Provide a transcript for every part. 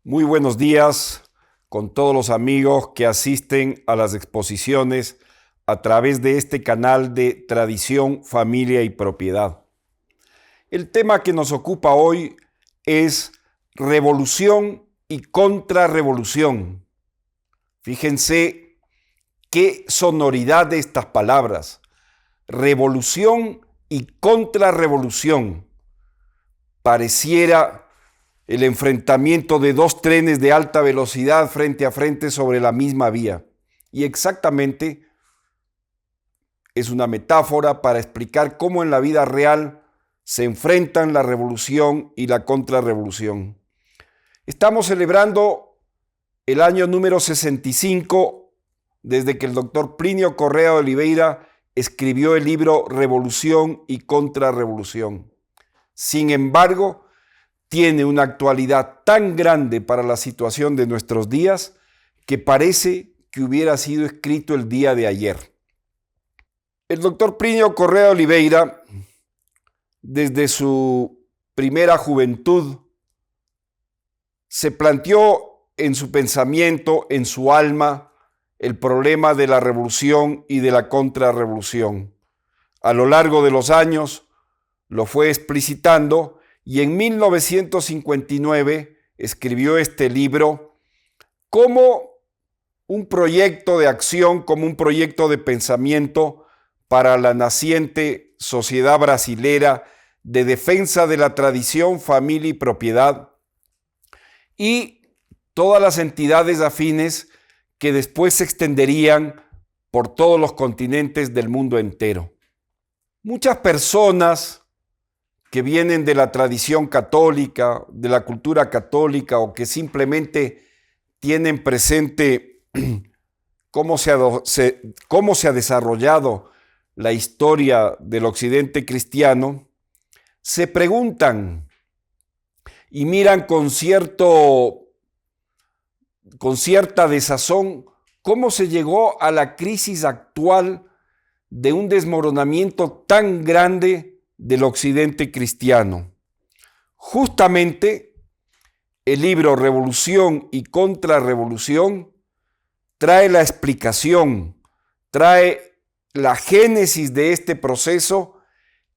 Muy buenos días con todos los amigos que asisten a las exposiciones a través de este canal de Tradición, Familia y Propiedad. El tema que nos ocupa hoy es revolución y contrarrevolución. Fíjense qué sonoridad de estas palabras. Revolución y contrarrevolución. Pareciera el enfrentamiento de dos trenes de alta velocidad frente a frente sobre la misma vía. Y exactamente es una metáfora para explicar cómo en la vida real se enfrentan la revolución y la contrarrevolución. Estamos celebrando el año número 65 desde que el doctor Plinio Correa de Oliveira escribió el libro Revolución y Contrarrevolución. Sin embargo, tiene una actualidad tan grande para la situación de nuestros días que parece que hubiera sido escrito el día de ayer. El doctor Plinio Correa de Oliveira, desde su primera juventud, se planteó en su pensamiento, en su alma, el problema de la revolución y de la contrarrevolución. A lo largo de los años lo fue explicitando y en 1959 escribió este libro como un proyecto de acción, como un proyecto de pensamiento para la naciente sociedad brasilera de defensa de la tradición, familia y propiedad, y todas las entidades afines que después se extenderían por todos los continentes del mundo entero. Muchas personas que vienen de la tradición católica, de la cultura católica, o que simplemente tienen presente cómo se ha desarrollado la historia del occidente cristiano, se preguntan y miran con cierta desazón cómo se llegó a la crisis actual de un desmoronamiento tan grande del occidente cristiano. Justamente el libro Revolución y Contrarrevolución trae la explicación, trae la génesis de este proceso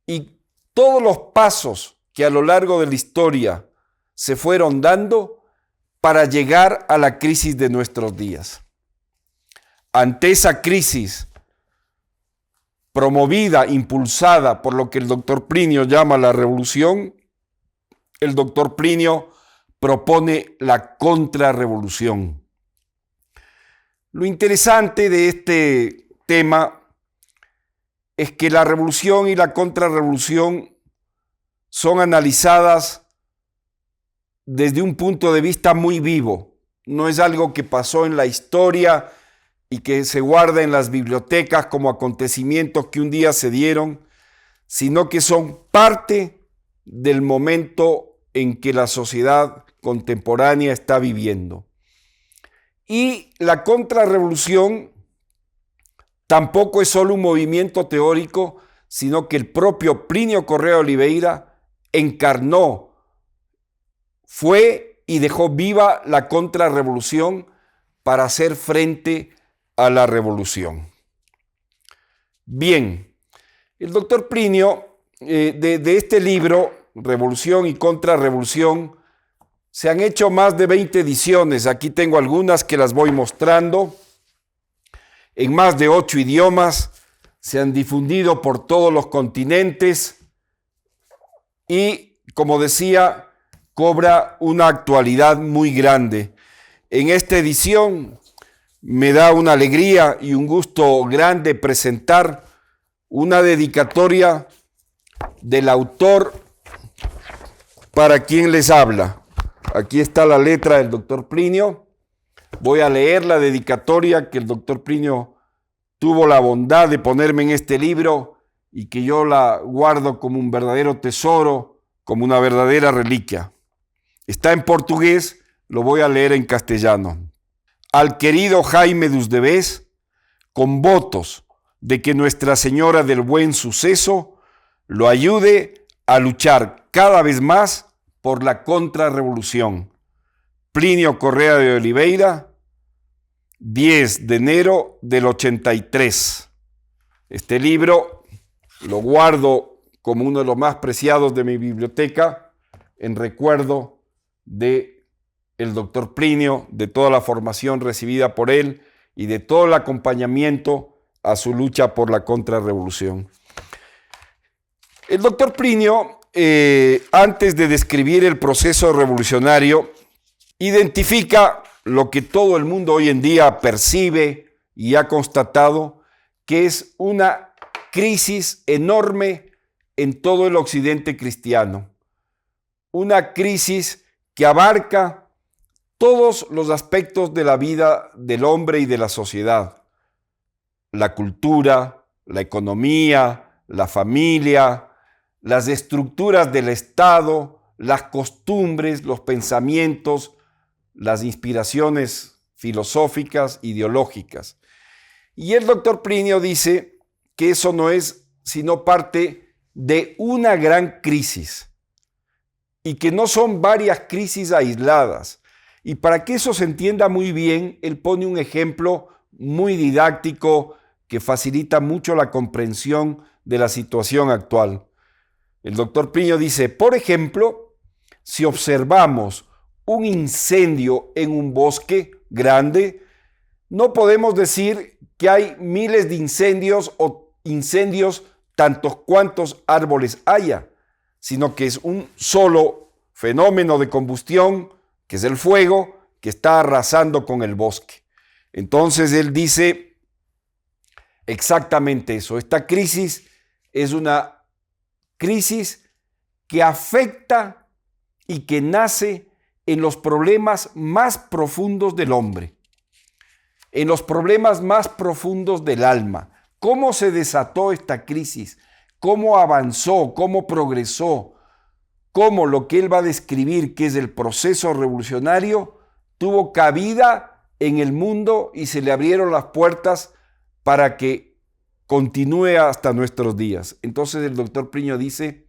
y todos los pasos que a lo largo de la historia se fueron dando para llegar a la crisis de nuestros días. Ante esa crisis promovida, impulsada por lo que el doctor Plinio llama la revolución, el doctor Plinio propone la contrarrevolución. Lo interesante de este tema es que la revolución y la contrarrevolución son analizadas desde un punto de vista muy vivo. No es algo que pasó en la historia y que se guarda en las bibliotecas como acontecimientos que un día se dieron, sino que son parte del momento en que la sociedad contemporánea está viviendo. Y la contrarrevolución tampoco es solo un movimiento teórico, sino que el propio Plinio Correa de Oliveira encarnó, fue y dejó viva la contrarrevolución para hacer frente a la revolución. Bien, el doctor Plinio, de este libro, Revolución y Contrarrevolución, se han hecho más de 20 ediciones. Aquí tengo algunas que las voy mostrando. En más de 8 idiomas, se han difundido por todos los continentes y, como decía, cobra una actualidad muy grande. En esta edición me da una alegría y un gusto grande presentar una dedicatoria del autor para quien les habla. Aquí está la letra del doctor Plinio. Voy a leer la dedicatoria que el doctor Plinio tuvo la bondad de ponerme en este libro y que yo la guardo como un verdadero tesoro, como una verdadera reliquia. Está en portugués, lo voy a leer en castellano. Al querido Jaime dos Devés, con votos de que Nuestra Señora del Buen Suceso lo ayude a luchar cada vez más por la contrarrevolución, Plinio Correa de Oliveira, 10 de enero del 83. Este libro lo guardo como uno de los más preciados de mi biblioteca en recuerdo de el doctor Plinio, de toda la formación recibida por él y de todo el acompañamiento a su lucha por la contrarrevolución. El doctor Plinio, antes de describir el proceso revolucionario, identifica lo que todo el mundo hoy en día percibe y ha constatado, que es una crisis enorme en todo el occidente cristiano. Una crisis que abarca todos los aspectos de la vida del hombre y de la sociedad. La cultura, la economía, la familia, las estructuras del Estado, las costumbres, los pensamientos, las inspiraciones filosóficas, ideológicas. Y el doctor Plinio dice que eso no es sino parte de una gran crisis y que no son varias crisis aisladas. Y para que eso se entienda muy bien, él pone un ejemplo muy didáctico que facilita mucho la comprensión de la situación actual. El doctor Plinio dice, por ejemplo, si observamos un incendio en un bosque grande, no podemos decir que hay miles de incendios o incendios tantos cuantos árboles haya, sino que es un solo fenómeno de combustión, que es el fuego, que está arrasando con el bosque. Entonces él dice exactamente eso. Esta crisis es una crisis que afecta y que nace en los problemas más profundos del hombre, en los problemas más profundos del alma. ¿Cómo se desató esta crisis? ¿Cómo avanzó? ¿Cómo progresó? ¿Cómo lo que él va a describir, que es el proceso revolucionario, tuvo cabida en el mundo y se le abrieron las puertas para que continúe hasta nuestros días? Entonces el doctor Plinio dice,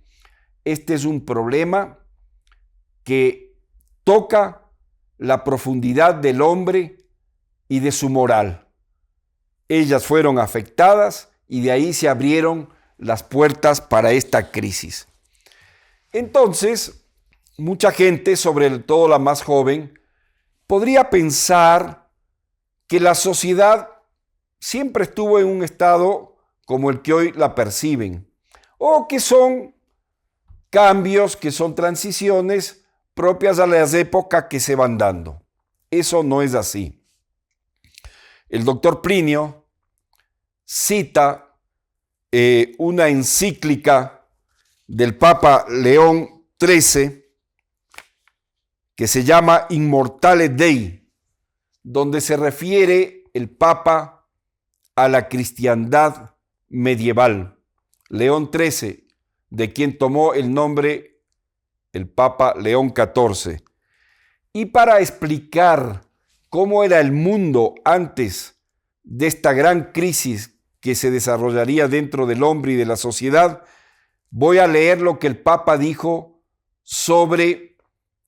este es un problema que toca la profundidad del hombre y de su moral. Ellas fueron afectadas y de ahí se abrieron las puertas para esta crisis. Entonces, mucha gente, sobre todo la más joven, podría pensar que la sociedad siempre estuvo en un estado como el que hoy la perciben, o que son cambios, que son transiciones propias a las épocas que se van dando. Eso no es así. El doctor Plinio cita una encíclica del Papa León XIII que se llama Immortale Dei, donde se refiere el Papa a la cristiandad medieval. León XIII, de quien tomó el nombre el Papa León XIV. Y para explicar cómo era el mundo antes de esta gran crisis que se desarrollaría dentro del hombre y de la sociedad, voy a leer lo que el Papa dijo sobre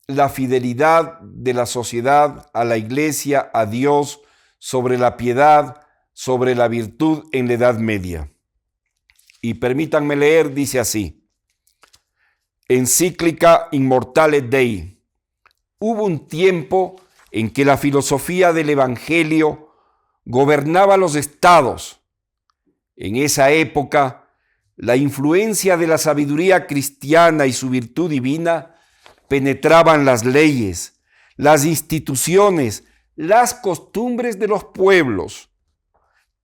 la fidelidad de la sociedad a la Iglesia, a Dios, sobre la piedad, sobre la virtud en la Edad Media. Y permítanme leer, dice así: Encíclica Immortale Dei. Hubo un tiempo en que la filosofía del Evangelio gobernaba los estados. En esa época, la influencia de la sabiduría cristiana y su virtud divina penetraban las leyes, las instituciones, las costumbres de los pueblos.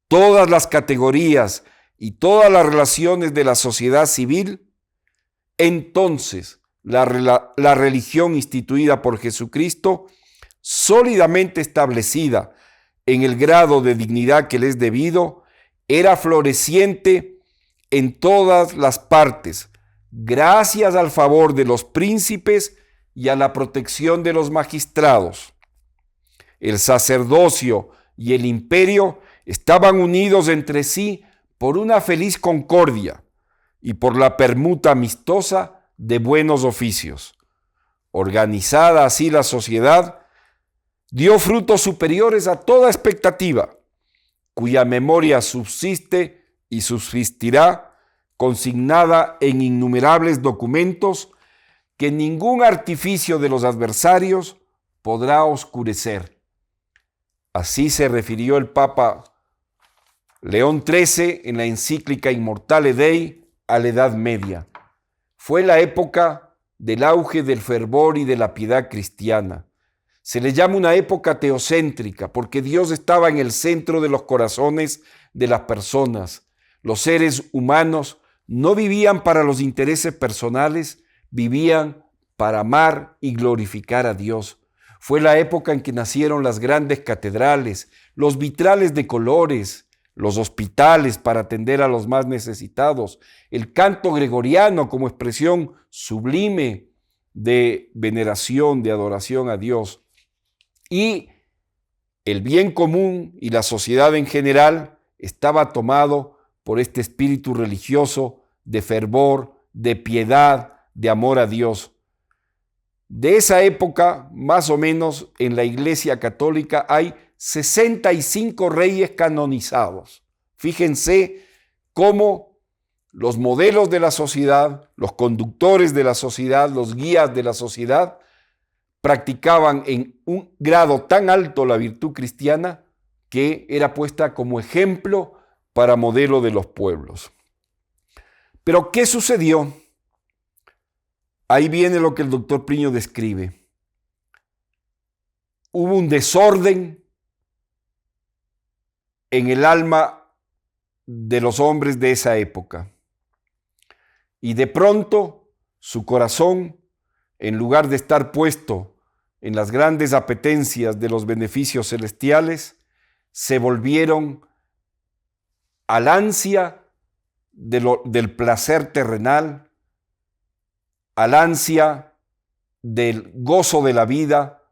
Todas las categorías y todas las relaciones de la sociedad civil. Entonces, la religión instituida por Jesucristo, sólidamente establecida en el grado de dignidad que le es debido, era floreciente en todas las partes, gracias al favor de los príncipes y a la protección de los magistrados. El sacerdocio y el imperio estaban unidos entre sí por una feliz concordia y por la permuta amistosa de buenos oficios. Organizada así la sociedad, dio frutos superiores a toda expectativa, cuya memoria subsiste y subsistirá, consignada en innumerables documentos que ningún artificio de los adversarios podrá oscurecer. Así se refirió el Papa León XIII en la encíclica Immortale Dei a la Edad Media. Fue la época del auge del fervor y de la piedad cristiana. Se le llama una época teocéntrica porque Dios estaba en el centro de los corazones de las personas. Los seres humanos no vivían para los intereses personales, vivían para amar y glorificar a Dios. Fue la época en que nacieron las grandes catedrales, los vitrales de colores, los hospitales para atender a los más necesitados, el canto gregoriano como expresión sublime de veneración, de adoración a Dios. Y el bien común y la sociedad en general estaba tomado por este espíritu religioso de fervor, de piedad, de amor a Dios. De esa época, más o menos, en la Iglesia Católica hay 65 reyes canonizados. Fíjense cómo los modelos de la sociedad, los conductores de la sociedad, los guías de la sociedad, practicaban en un grado tan alto la virtud cristiana que era puesta como ejemplo para modelo de los pueblos. Pero ¿qué sucedió? Ahí viene lo que el doctor Plinio describe. Hubo un desorden en el alma de los hombres de esa época. Y de pronto su corazón, en lugar de estar puesto en las grandes apetencias de los beneficios celestiales, se volvieron al ansia del placer terrenal, al ansia del gozo de la vida,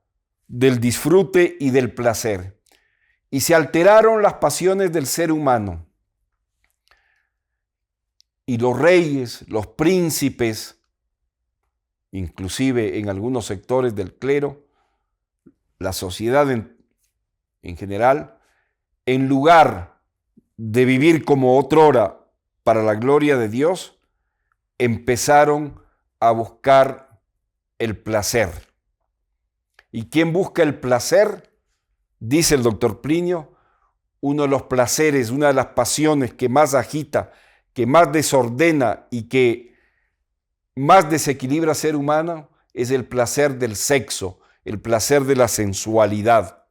del disfrute y del placer. Y se alteraron las pasiones del ser humano. Y los reyes, los príncipes, inclusive en algunos sectores del clero, la sociedad en general, en lugar de vivir como otrora para la gloria de Dios, empezaron a buscar el placer. ¿Y quién busca el placer? Dice el doctor Plinio, uno de los placeres, una de las pasiones que más agita, que más desordena y que más desequilibra al ser humano es el placer del sexo, el placer de la sensualidad.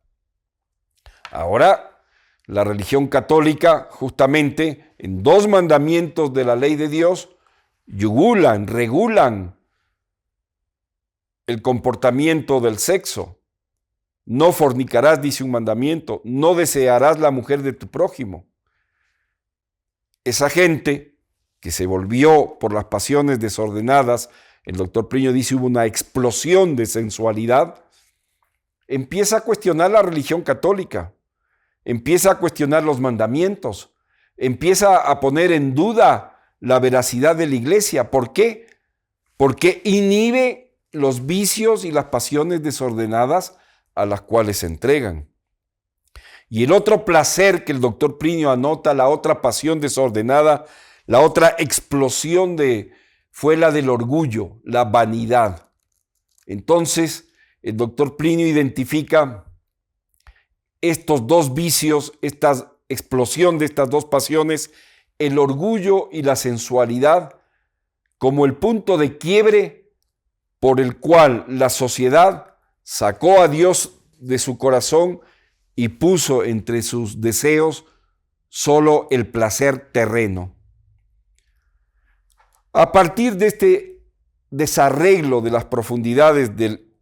Ahora, la religión católica, justamente en 2 mandamientos de la ley de Dios, regulan el comportamiento del sexo. No fornicarás, dice un mandamiento, no desearás la mujer de tu prójimo. Esa gente que se volvió por las pasiones desordenadas, el doctor Plinio dice hubo una explosión de sensualidad, empieza a cuestionar la religión católica, empieza a cuestionar los mandamientos, empieza a poner en duda la veracidad de la iglesia. ¿Por qué? Porque inhibe los vicios y las pasiones desordenadas a las cuales se entregan. Y el otro placer que el doctor Plinio anota, la otra pasión desordenada, la otra explosión fue la del orgullo, la vanidad. Entonces, el doctor Plinio identifica estos 2 vicios, esta explosión de estas 2 pasiones, el orgullo y la sensualidad, como el punto de quiebre por el cual la sociedad sacó a Dios de su corazón y puso entre sus deseos solo el placer terreno. A partir de este desarreglo de las profundidades del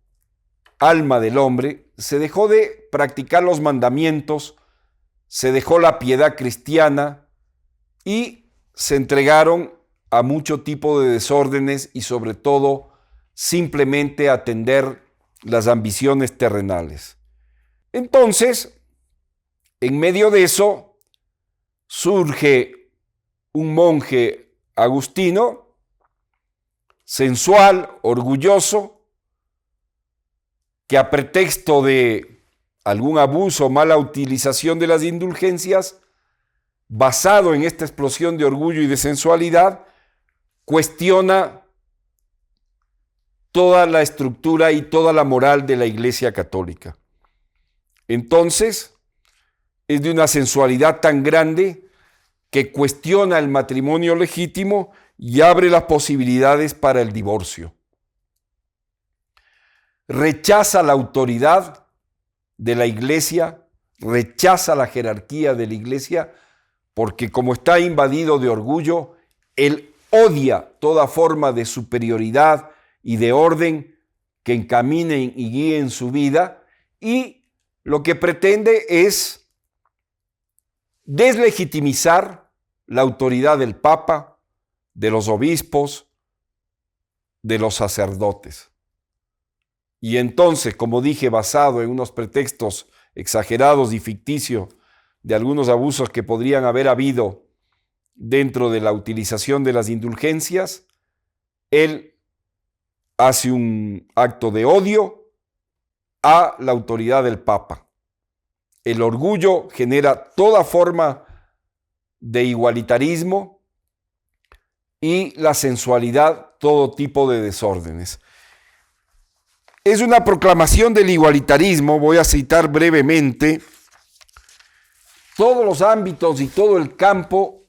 alma del hombre, se dejó de practicar los mandamientos, se dejó la piedad cristiana y se entregaron a mucho tipo de desórdenes y sobre todo simplemente atender las ambiciones terrenales. Entonces, en medio de eso, surge un monje agustino, sensual, orgulloso, que a pretexto de algún abuso o mala utilización de las indulgencias, basado en esta explosión de orgullo y de sensualidad, cuestiona toda la estructura y toda la moral de la Iglesia Católica. Entonces, es de una sensualidad tan grande que cuestiona el matrimonio legítimo y abre las posibilidades para el divorcio. Rechaza la autoridad de la Iglesia, rechaza la jerarquía de la Iglesia, porque como está invadido de orgullo, él odia toda forma de superioridad y de orden que encaminen y guíen su vida, y lo que pretende es deslegitimizar la autoridad del Papa, de los obispos, de los sacerdotes. Y entonces, como dije, basado en unos pretextos exagerados y ficticios de algunos abusos que podrían haber habido dentro de la utilización de las indulgencias, él hace un acto de odio a la autoridad del Papa. El orgullo genera toda forma de igualitarismo y la sensualidad todo tipo de desórdenes. Es una proclamación del igualitarismo, voy a citar brevemente todos los ámbitos y todo el campo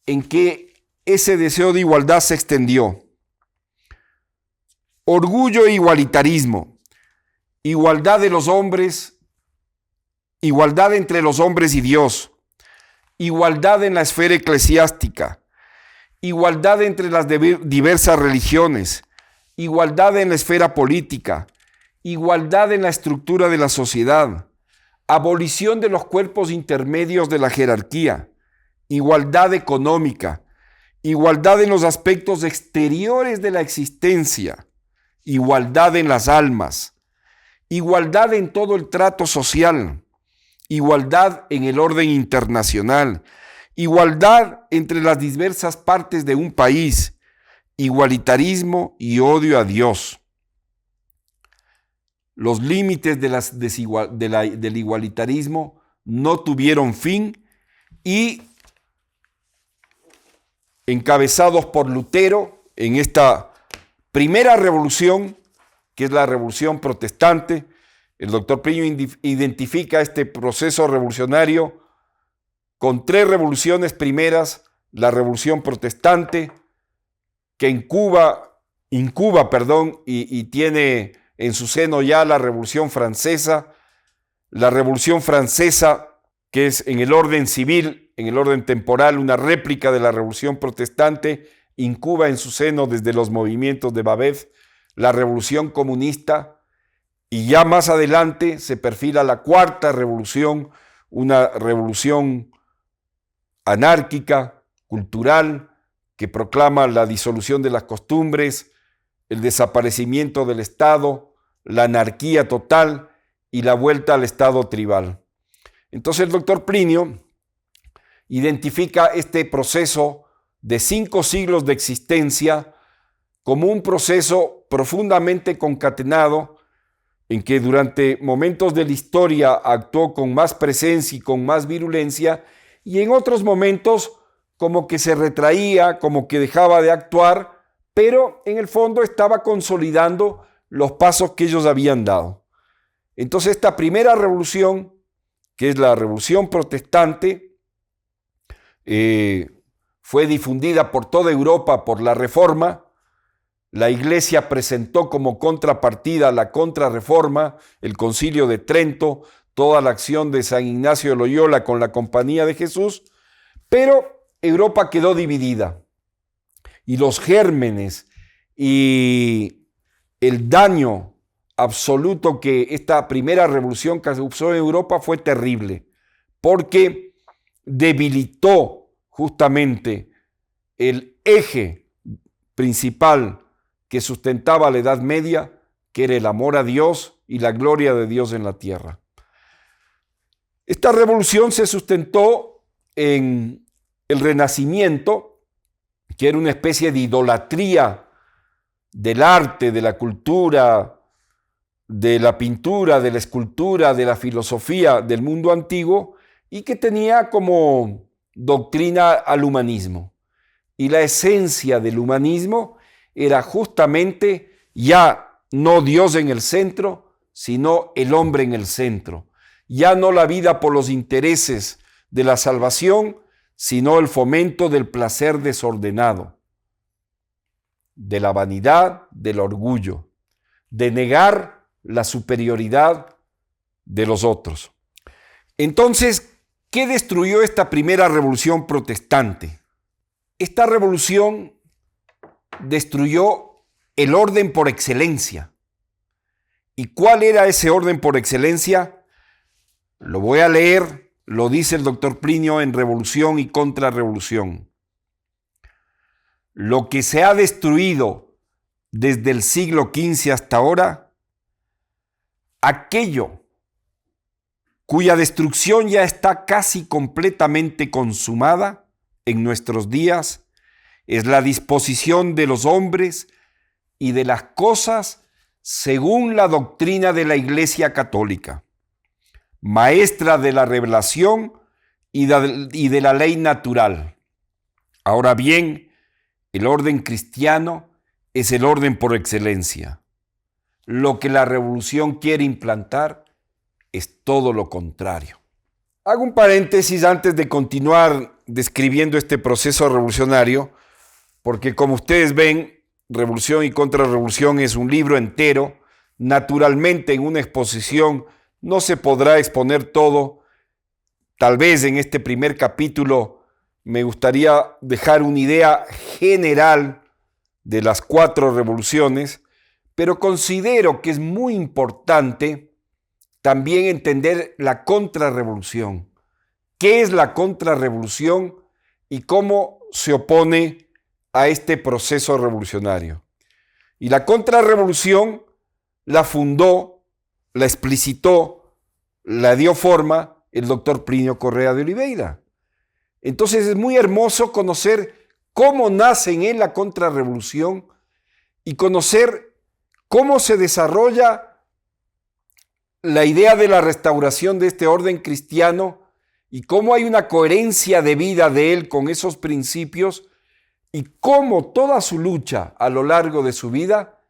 en que ese deseo de igualdad se extendió. Orgullo e igualitarismo, igualdad de los hombres, igualdad entre los hombres y Dios, igualdad en la esfera eclesiástica, igualdad entre las diversas religiones, igualdad en la esfera política, igualdad en la estructura de la sociedad, abolición de los cuerpos intermedios de la jerarquía, igualdad económica, igualdad en los aspectos exteriores de la existencia, igualdad en las almas, igualdad en todo el trato social, igualdad en el orden internacional, igualdad entre las diversas partes de un país, igualitarismo y odio a Dios. Los límites del igualitarismo no tuvieron fin y, encabezados por Lutero en esta primera revolución, que es la revolución protestante, el doctor Plinio identifica este proceso revolucionario con tres revoluciones primeras: la revolución protestante, que incuba y tiene en su seno ya la Revolución Francesa, que es en el orden civil, en el orden temporal, una réplica de la Revolución Protestante, incuba en su seno desde los movimientos de Babeuf la Revolución Comunista, y ya más adelante se perfila la cuarta revolución, una revolución anárquica, cultural, que proclama la disolución de las costumbres, el desaparecimiento del Estado, la anarquía total y la vuelta al Estado tribal. Entonces el doctor Plinio identifica este proceso de 5 siglos de existencia como un proceso profundamente concatenado, en que durante momentos de la historia actuó con más presencia y con más virulencia, y en otros momentos como que se retraía, como que dejaba de actuar, pero en el fondo estaba consolidando los pasos que ellos habían dado. Entonces esta primera revolución, que es la revolución protestante, fue difundida por toda Europa por la Reforma. La Iglesia presentó como contrapartida la Contrarreforma, el Concilio de Trento, toda la acción de San Ignacio de Loyola con la Compañía de Jesús, pero Europa quedó dividida y los gérmenes y el daño absoluto que esta primera revolución causó en Europa fue terrible, porque debilitó justamente el eje principal que sustentaba la Edad Media, que era el amor a Dios y la gloria de Dios en la tierra. Esta revolución se sustentó en el Renacimiento, que era una especie de idolatría del arte, de la cultura, de la pintura, de la escultura, de la filosofía del mundo antiguo y que tenía como doctrina al humanismo. Y la esencia del humanismo era justamente ya no Dios en el centro, sino el hombre en el centro. Ya no la vida por los intereses de la salvación, sino el fomento del placer desordenado, de la vanidad, del orgullo, de negar la superioridad de los otros. Entonces, ¿qué destruyó esta primera revolución protestante? Esta revolución destruyó el orden por excelencia. ¿Y cuál era ese orden por excelencia? Lo voy a leer, lo dice el doctor Plinio en Revolución y Contrarrevolución. Lo que se ha destruido desde el siglo XV hasta ahora, aquello cuya destrucción ya está casi completamente consumada en nuestros días, es la disposición de los hombres y de las cosas según la doctrina de la Iglesia Católica, maestra de la revelación y de la ley natural. Ahora bien, el orden cristiano es el orden por excelencia. Lo que la revolución quiere implantar es todo lo contrario. Hago un paréntesis antes de continuar describiendo este proceso revolucionario, porque como ustedes ven, Revolución y Contrarrevolución es un libro entero. Naturalmente, en una exposición no se podrá exponer todo. Tal vez en este primer capítulo me gustaría dejar una idea general de las 4 revoluciones, pero considero que es muy importante también entender la contrarrevolución. ¿Qué es la contrarrevolución y cómo se opone a este proceso revolucionario? Y la contrarrevolución la fundó, la explicitó, la dio forma el doctor Plinio Correa de Oliveira. Entonces es muy hermoso conocer cómo nace en él la contrarrevolución y conocer cómo se desarrolla la idea de la restauración de este orden cristiano y cómo hay una coherencia de vida de él con esos principios y cómo toda su lucha a lo largo de su vida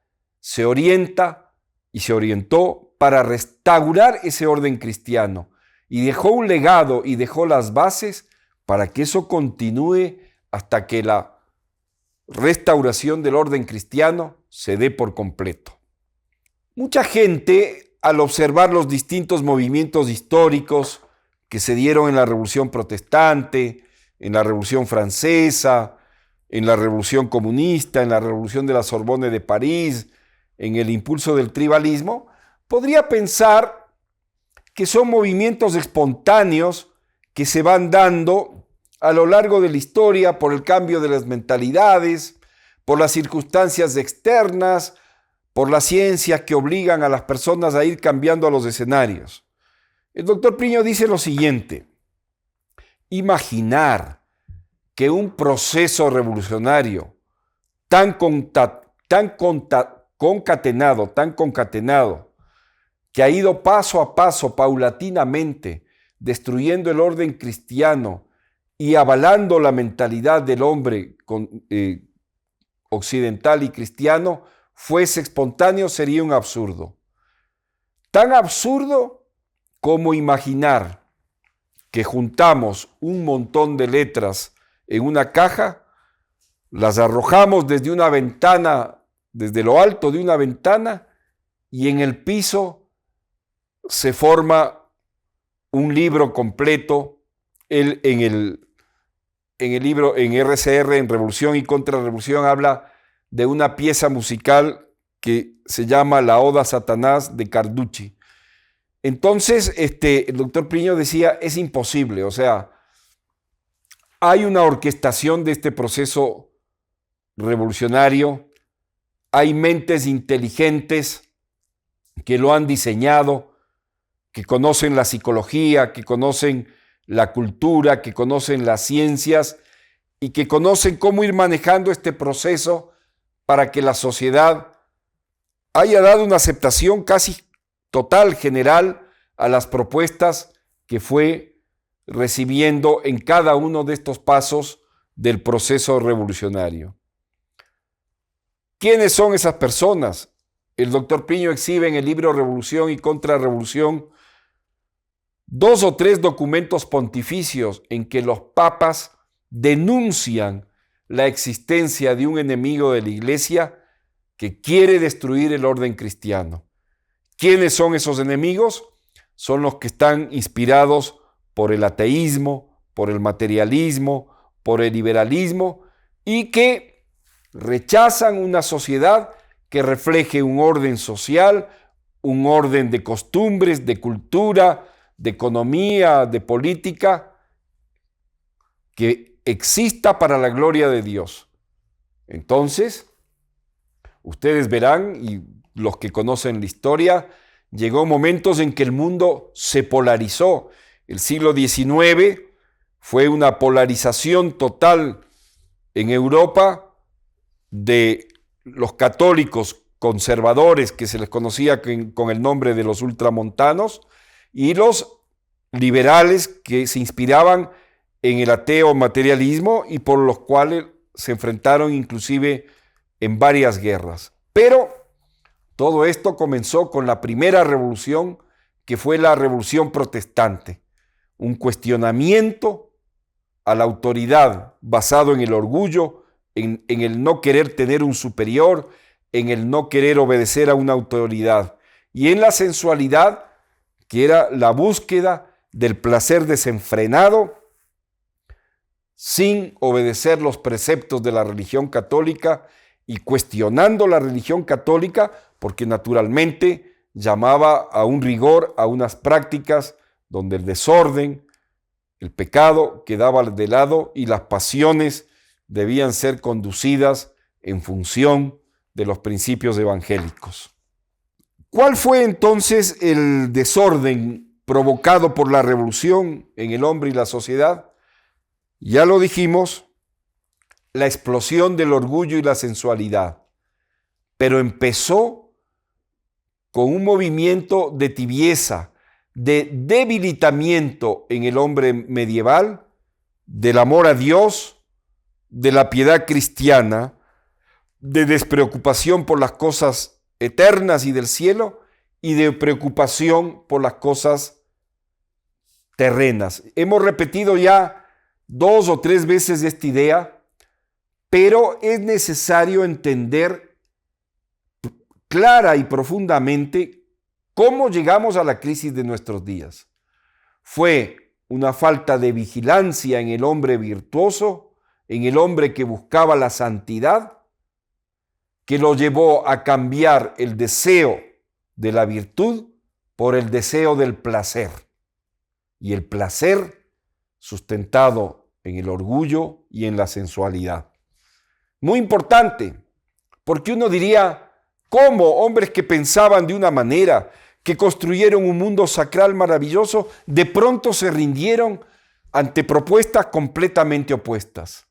se orienta y se orientó para restaurar ese orden cristiano y dejó un legado y dejó las bases para que eso continúe hasta que la restauración del orden cristiano se dé por completo. Mucha gente, al observar los distintos movimientos históricos que se dieron en la Revolución Protestante, en la Revolución Francesa, en la Revolución Comunista, en la Revolución de la Sorbonne de París, en el impulso del tribalismo, podría pensar que son movimientos espontáneos que se van dando a lo largo de la historia por el cambio de las mentalidades, por las circunstancias externas, por la ciencia que obligan a las personas a ir cambiando a los escenarios. El doctor Plinio dice lo siguiente: imaginar que un proceso revolucionario tan concatenado, que ha ido paso a paso, paulatinamente, destruyendo el orden cristiano y avalando la mentalidad del hombre occidental y cristiano, fuese espontáneo, sería un absurdo. Tan absurdo como imaginar que juntamos un montón de letras en una caja, las arrojamos desde una ventana, desde lo alto de una ventana, y en el piso se forma un libro completo. En el libro, en RCR, en Revolución y Contrarrevolución, habla de una pieza musical que se llama La Oda a Satanás de Carducci. Entonces, el doctor Plinio decía, es imposible, o sea, hay una orquestación de este proceso revolucionario, hay mentes inteligentes que lo han diseñado, que conocen la psicología, que conocen la cultura, que conocen las ciencias y que conocen cómo ir manejando este proceso para que la sociedad haya dado una aceptación casi total, general, a las propuestas que fue recibiendo en cada uno de estos pasos del proceso revolucionario. ¿Quiénes son esas personas? El doctor Plinio exhibe en el libro Revolución y Contrarrevolución 2 o 3 documentos pontificios en que los papas denuncian la existencia de un enemigo de la Iglesia que quiere destruir el orden cristiano. ¿Quiénes son esos enemigos? Son los que están inspirados por el ateísmo, por el materialismo, por el liberalismo y que rechazan una sociedad que refleje un orden social, un orden de costumbres, de cultura, de economía, de política, que exista para la gloria de Dios. Entonces, ustedes verán, y los que conocen la historia, llegó momentos en que el mundo se polarizó. El siglo XIX fue una polarización total en Europa de los católicos conservadores, que se les conocía con el nombre de los ultramontanos, y los liberales que se inspiraban en el ateo materialismo y por los cuales se enfrentaron inclusive en varias guerras. Pero todo esto comenzó con la primera revolución, que fue la revolución protestante, un cuestionamiento a la autoridad basado en el orgullo, en el no querer tener un superior, en el no querer obedecer a una autoridad, y en la sensualidad, que era la búsqueda del placer desenfrenado, sin obedecer los preceptos de la religión católica y cuestionando la religión católica, porque naturalmente llamaba a un rigor, a unas prácticas donde el desorden, el pecado quedaba de lado y las pasiones debían ser conducidas en función de los principios evangélicos. ¿Cuál fue entonces el desorden provocado por la revolución en el hombre y la sociedad? Ya lo dijimos, la explosión del orgullo y la sensualidad, pero empezó con un movimiento de tibieza, de debilitamiento en el hombre medieval, del amor a Dios, de la piedad cristiana, de despreocupación por las cosas eternas y del cielo y de preocupación por las cosas terrenas. Hemos repetido ya 2 o 3 veces esta idea, pero es necesario entender clara y profundamente cómo llegamos a la crisis de nuestros días. Fue una falta de vigilancia en el hombre virtuoso, en el hombre que buscaba la santidad, que lo llevó a cambiar el deseo de la virtud por el deseo del placer. Y el placer sustentado en el orgullo y en la sensualidad. Muy importante, porque uno diría, ¿cómo hombres que pensaban de una manera, que construyeron un mundo sacral maravilloso, de pronto se rindieron ante propuestas completamente opuestas?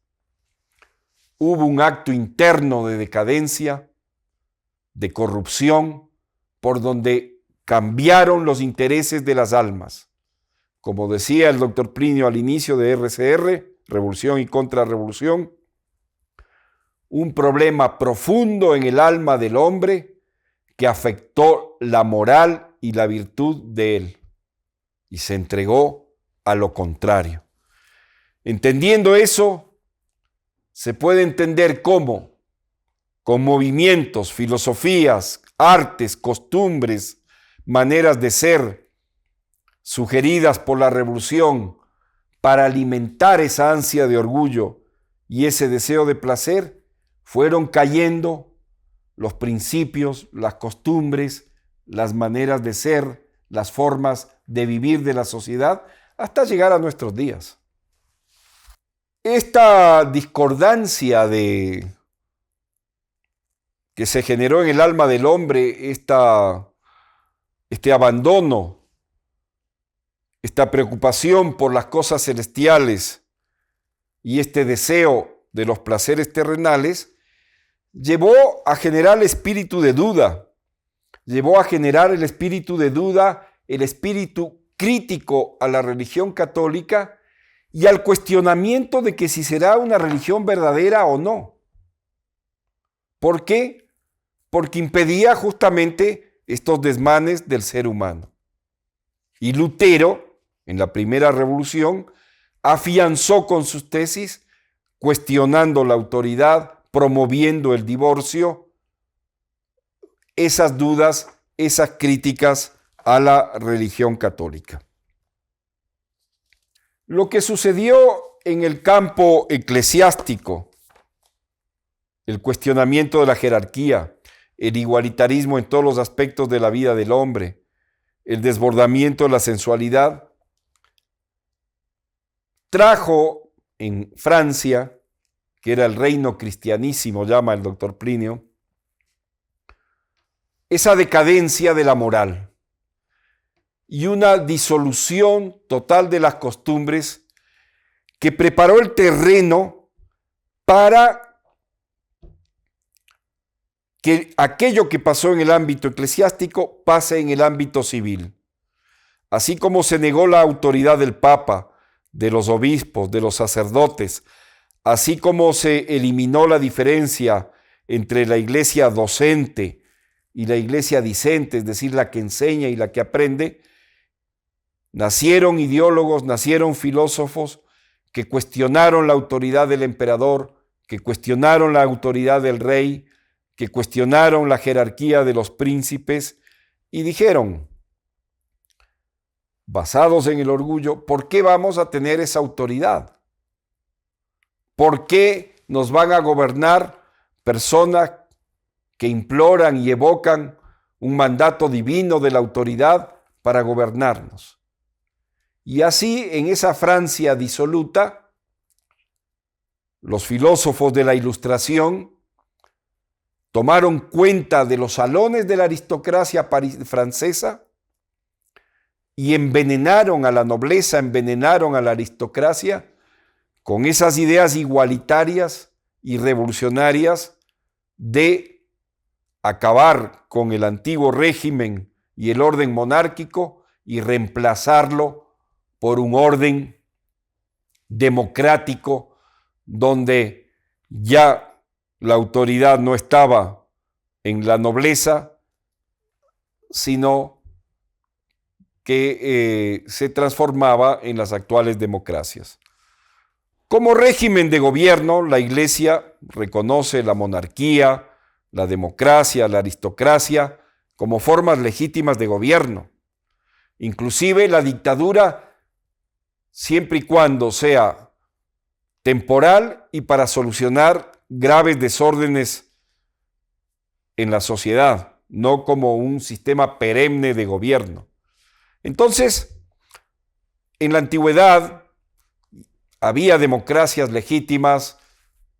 Hubo un acto interno de decadencia, de corrupción, por donde cambiaron los intereses de las almas. Como decía el doctor Plinio al inicio de RCR, Revolución y Contrarrevolución, un problema profundo en el alma del hombre que afectó la moral y la virtud de él y se entregó a lo contrario. Entendiendo eso, se puede entender cómo, con movimientos, filosofías, artes, costumbres, maneras de ser, sugeridas por la revolución para alimentar esa ansia de orgullo y ese deseo de placer, fueron cayendo los principios, las costumbres, las maneras de ser, las formas de vivir de la sociedad, hasta llegar a nuestros días. Esta discordancia que se generó en el alma del hombre, este abandono, esta preocupación por las cosas celestiales y este deseo de los placeres terrenales, llevó a generar espíritu de duda, llevó a generar el espíritu de duda, el espíritu crítico a la religión católica y al cuestionamiento de que si será una religión verdadera o no. ¿Por qué? Porque impedía justamente estos desmanes del ser humano. Y Lutero, en la primera revolución, afianzó con sus tesis, cuestionando la autoridad, promoviendo el divorcio, esas dudas, esas críticas a la religión católica. Lo que sucedió en el campo eclesiástico, el cuestionamiento de la jerarquía, el igualitarismo en todos los aspectos de la vida del hombre, el desbordamiento de la sensualidad, trajo en Francia, que era el reino cristianísimo, llama el doctor Plinio, esa decadencia de la moral y una disolución total de las costumbres que preparó el terreno para que aquello que pasó en el ámbito eclesiástico pase en el ámbito civil. Así como se negó la autoridad del Papa, de los obispos, de los sacerdotes, así como se eliminó la diferencia entre la iglesia docente y la iglesia discente, es decir, la que enseña y la que aprende, nacieron ideólogos, nacieron filósofos que cuestionaron la autoridad del emperador, que cuestionaron la autoridad del rey, que cuestionaron la jerarquía de los príncipes y dijeron, basados en el orgullo, ¿por qué vamos a tener esa autoridad? ¿Por qué nos van a gobernar personas que imploran y evocan un mandato divino de la autoridad para gobernarnos? Y así, en esa Francia disoluta, los filósofos de la Ilustración tomaron cuenta de los salones de la aristocracia francesa y envenenaron a la nobleza, envenenaron a la aristocracia con esas ideas igualitarias y revolucionarias de acabar con el antiguo régimen y el orden monárquico y reemplazarlo por un orden democrático donde ya la autoridad no estaba en la nobleza, sino que se transformaba en las actuales democracias. Como régimen de gobierno, la Iglesia reconoce la monarquía, la democracia, la aristocracia como formas legítimas de gobierno. Inclusive la dictadura, siempre y cuando sea temporal y para solucionar graves desórdenes en la sociedad, no como un sistema perenne de gobierno. Entonces, en la antigüedad había democracias legítimas,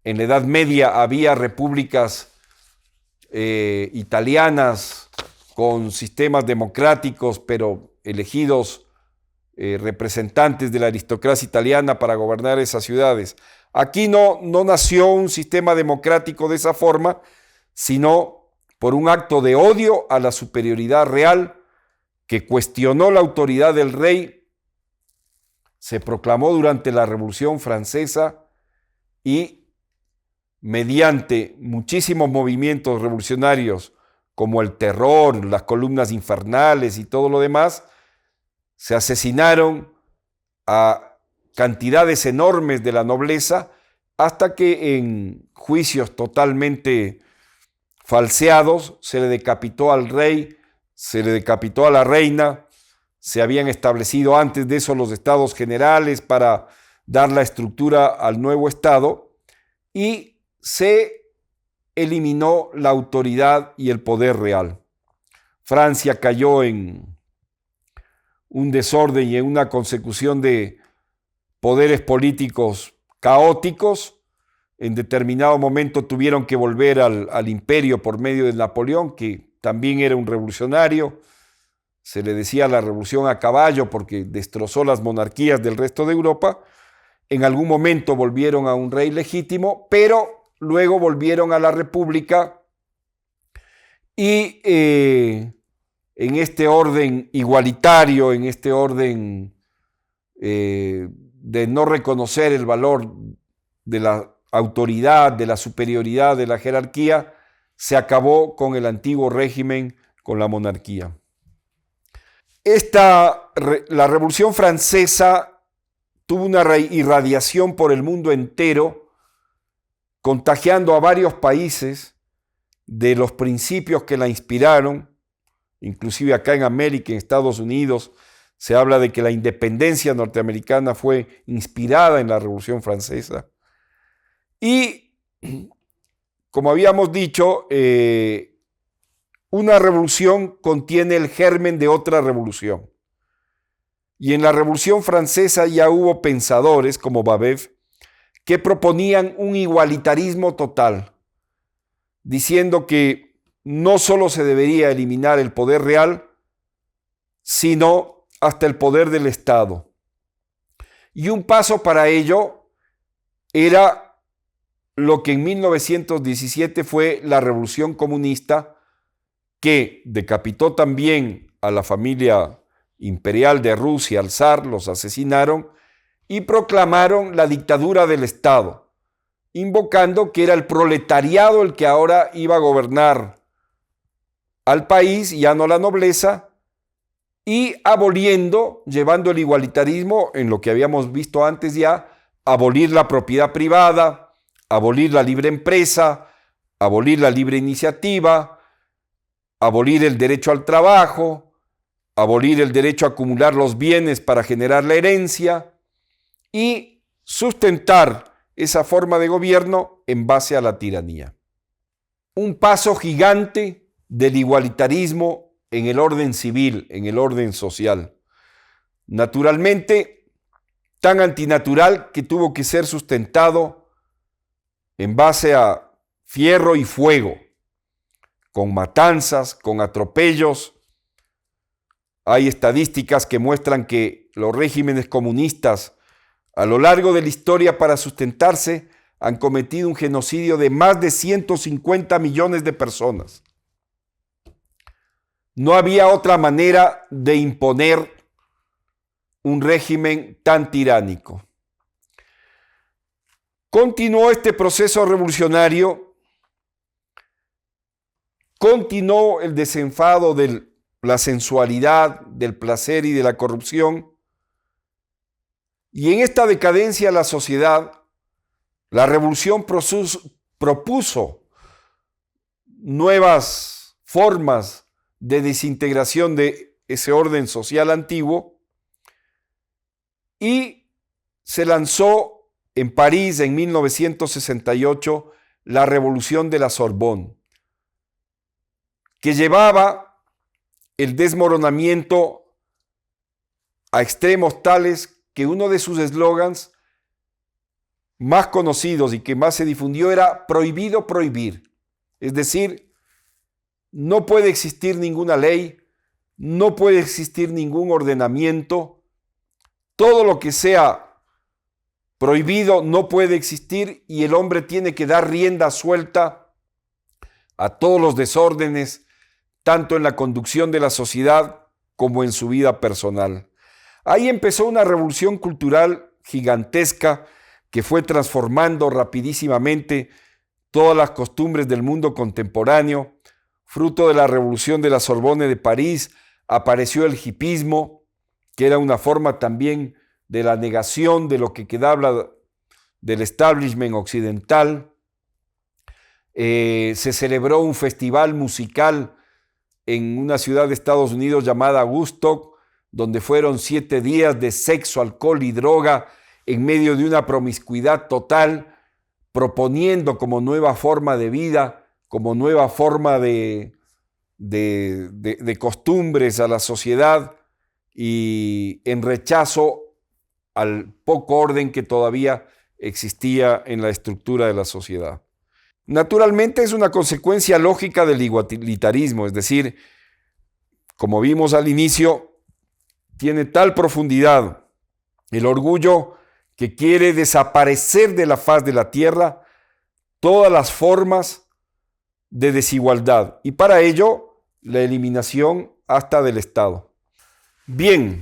en la Edad Media había repúblicas italianas con sistemas democráticos, pero elegidos representantes de la aristocracia italiana para gobernar esas ciudades. Aquí no nació un sistema democrático de esa forma, sino por un acto de odio a la superioridad real que cuestionó la autoridad del rey, se proclamó durante la Revolución Francesa y mediante muchísimos movimientos revolucionarios como el terror, las columnas infernales y todo lo demás, se asesinaron a cantidades enormes de la nobleza hasta que en juicios totalmente falseados se le decapitó al rey, se le decapitó a la reina, se habían establecido antes de eso los estados generales para dar la estructura al nuevo estado y se eliminó la autoridad y el poder real. Francia cayó en un desorden y en una consecución de poderes políticos caóticos. En determinado momento tuvieron que volver al imperio por medio de Napoleón, que también era un revolucionario. Se le decía la revolución a caballo porque destrozó las monarquías del resto de Europa. En algún momento volvieron a un rey legítimo, pero luego volvieron a la república y en este orden igualitario, en este orden de no reconocer el valor de la autoridad, de la superioridad, de la jerarquía, se acabó con el antiguo régimen, con la monarquía. La Revolución Francesa tuvo una irradiación por el mundo entero, contagiando a varios países de los principios que la inspiraron. Inclusive acá en América, en Estados Unidos, se habla de que la independencia norteamericana fue inspirada en la Revolución Francesa. Y, como habíamos dicho, una revolución contiene el germen de otra revolución. Y en la Revolución Francesa ya hubo pensadores como Babeuf que proponían un igualitarismo total, diciendo que no solo se debería eliminar el poder real, sino hasta el poder del Estado. Y un paso para ello era lo que en 1917 fue la Revolución Comunista, que decapitó también a la familia imperial de Rusia, al zar, los asesinaron y proclamaron la dictadura del Estado, invocando que era el proletariado el que ahora iba a gobernar al país, ya no la nobleza, y aboliendo, llevando el igualitarismo en lo que habíamos visto antes ya, abolir la propiedad privada, abolir la libre empresa, abolir la libre iniciativa, abolir el derecho al trabajo, abolir el derecho a acumular los bienes para generar la herencia y sustentar esa forma de gobierno en base a la tiranía. Un paso gigante del igualitarismo en el orden civil, en el orden social. Naturalmente, tan antinatural que tuvo que ser sustentado en base a fierro y fuego, con matanzas, con atropellos. Hay estadísticas que muestran que los regímenes comunistas a lo largo de la historia para sustentarse han cometido un genocidio de más de 150 millones de personas. No había otra manera de imponer un régimen tan tiránico. Continuó este proceso revolucionario, continuó el desenfado de la sensualidad, del placer y de la corrupción. Y en esta decadencia de la sociedad, la revolución propuso nuevas formas de desintegración de ese orden social antiguo y se lanzó en París en 1968 la Revolución de la Sorbonne, que llevaba el desmoronamiento a extremos tales que uno de sus eslogans más conocidos y que más se difundió era prohibido prohibir. Es decir, no puede existir ninguna ley, no puede existir ningún ordenamiento, todo lo que sea prohibido no puede existir y el hombre tiene que dar rienda suelta a todos los desórdenes, tanto en la conducción de la sociedad como en su vida personal. Ahí empezó una revolución cultural gigantesca que fue transformando rapidísimamente todas las costumbres del mundo contemporáneo. Fruto de la Revolución de la Sorbonne de París, apareció el hipismo, que era una forma también de la negación de lo que quedaba del establishment occidental. Se celebró un festival musical en una ciudad de Estados Unidos llamada Woodstock, donde fueron 7 días de sexo, alcohol y droga en medio de una promiscuidad total, proponiendo como nueva forma de vida, como nueva forma de costumbres a la sociedad y en rechazo al poco orden que todavía existía en la estructura de la sociedad. Naturalmente es una consecuencia lógica del igualitarismo, es decir, como vimos al inicio, tiene tal profundidad el orgullo que quiere desaparecer de la faz de la tierra todas las formas de desigualdad y para ello la eliminación hasta del Estado. Bien,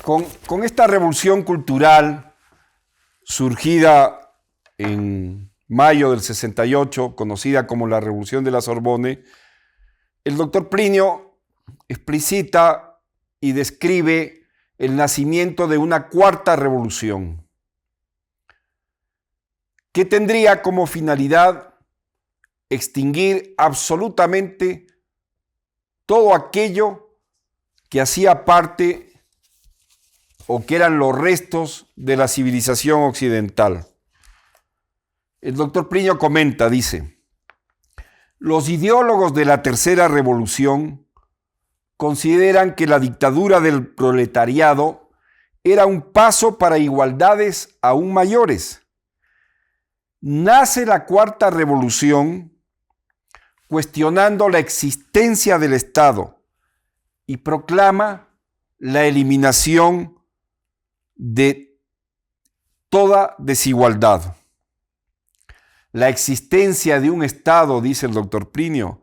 con esta revolución cultural surgida en mayo del 68, conocida como la Revolución de la Sorbonne, el doctor Plinio explicita y describe el nacimiento de una cuarta revolución, que tendría como finalidad extinguir absolutamente todo aquello que hacía parte o que eran los restos de la civilización occidental. El doctor Plinio comenta, dice: los ideólogos de la tercera revolución consideran que la dictadura del proletariado era un paso para igualdades aún mayores. Nace la cuarta revolución cuestionando la existencia del Estado y proclama la eliminación de toda desigualdad. La existencia de un Estado, dice el doctor Plinio,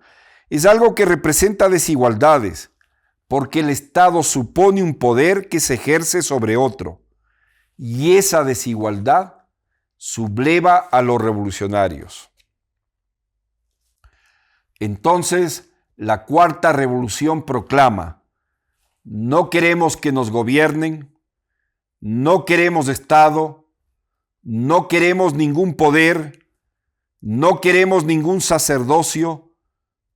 es algo que representa desigualdades, porque el Estado supone un poder que se ejerce sobre otro, y esa desigualdad subleva a los revolucionarios. Entonces, la cuarta revolución proclama: no queremos que nos gobiernen, no queremos Estado, no queremos ningún poder, no queremos ningún sacerdocio,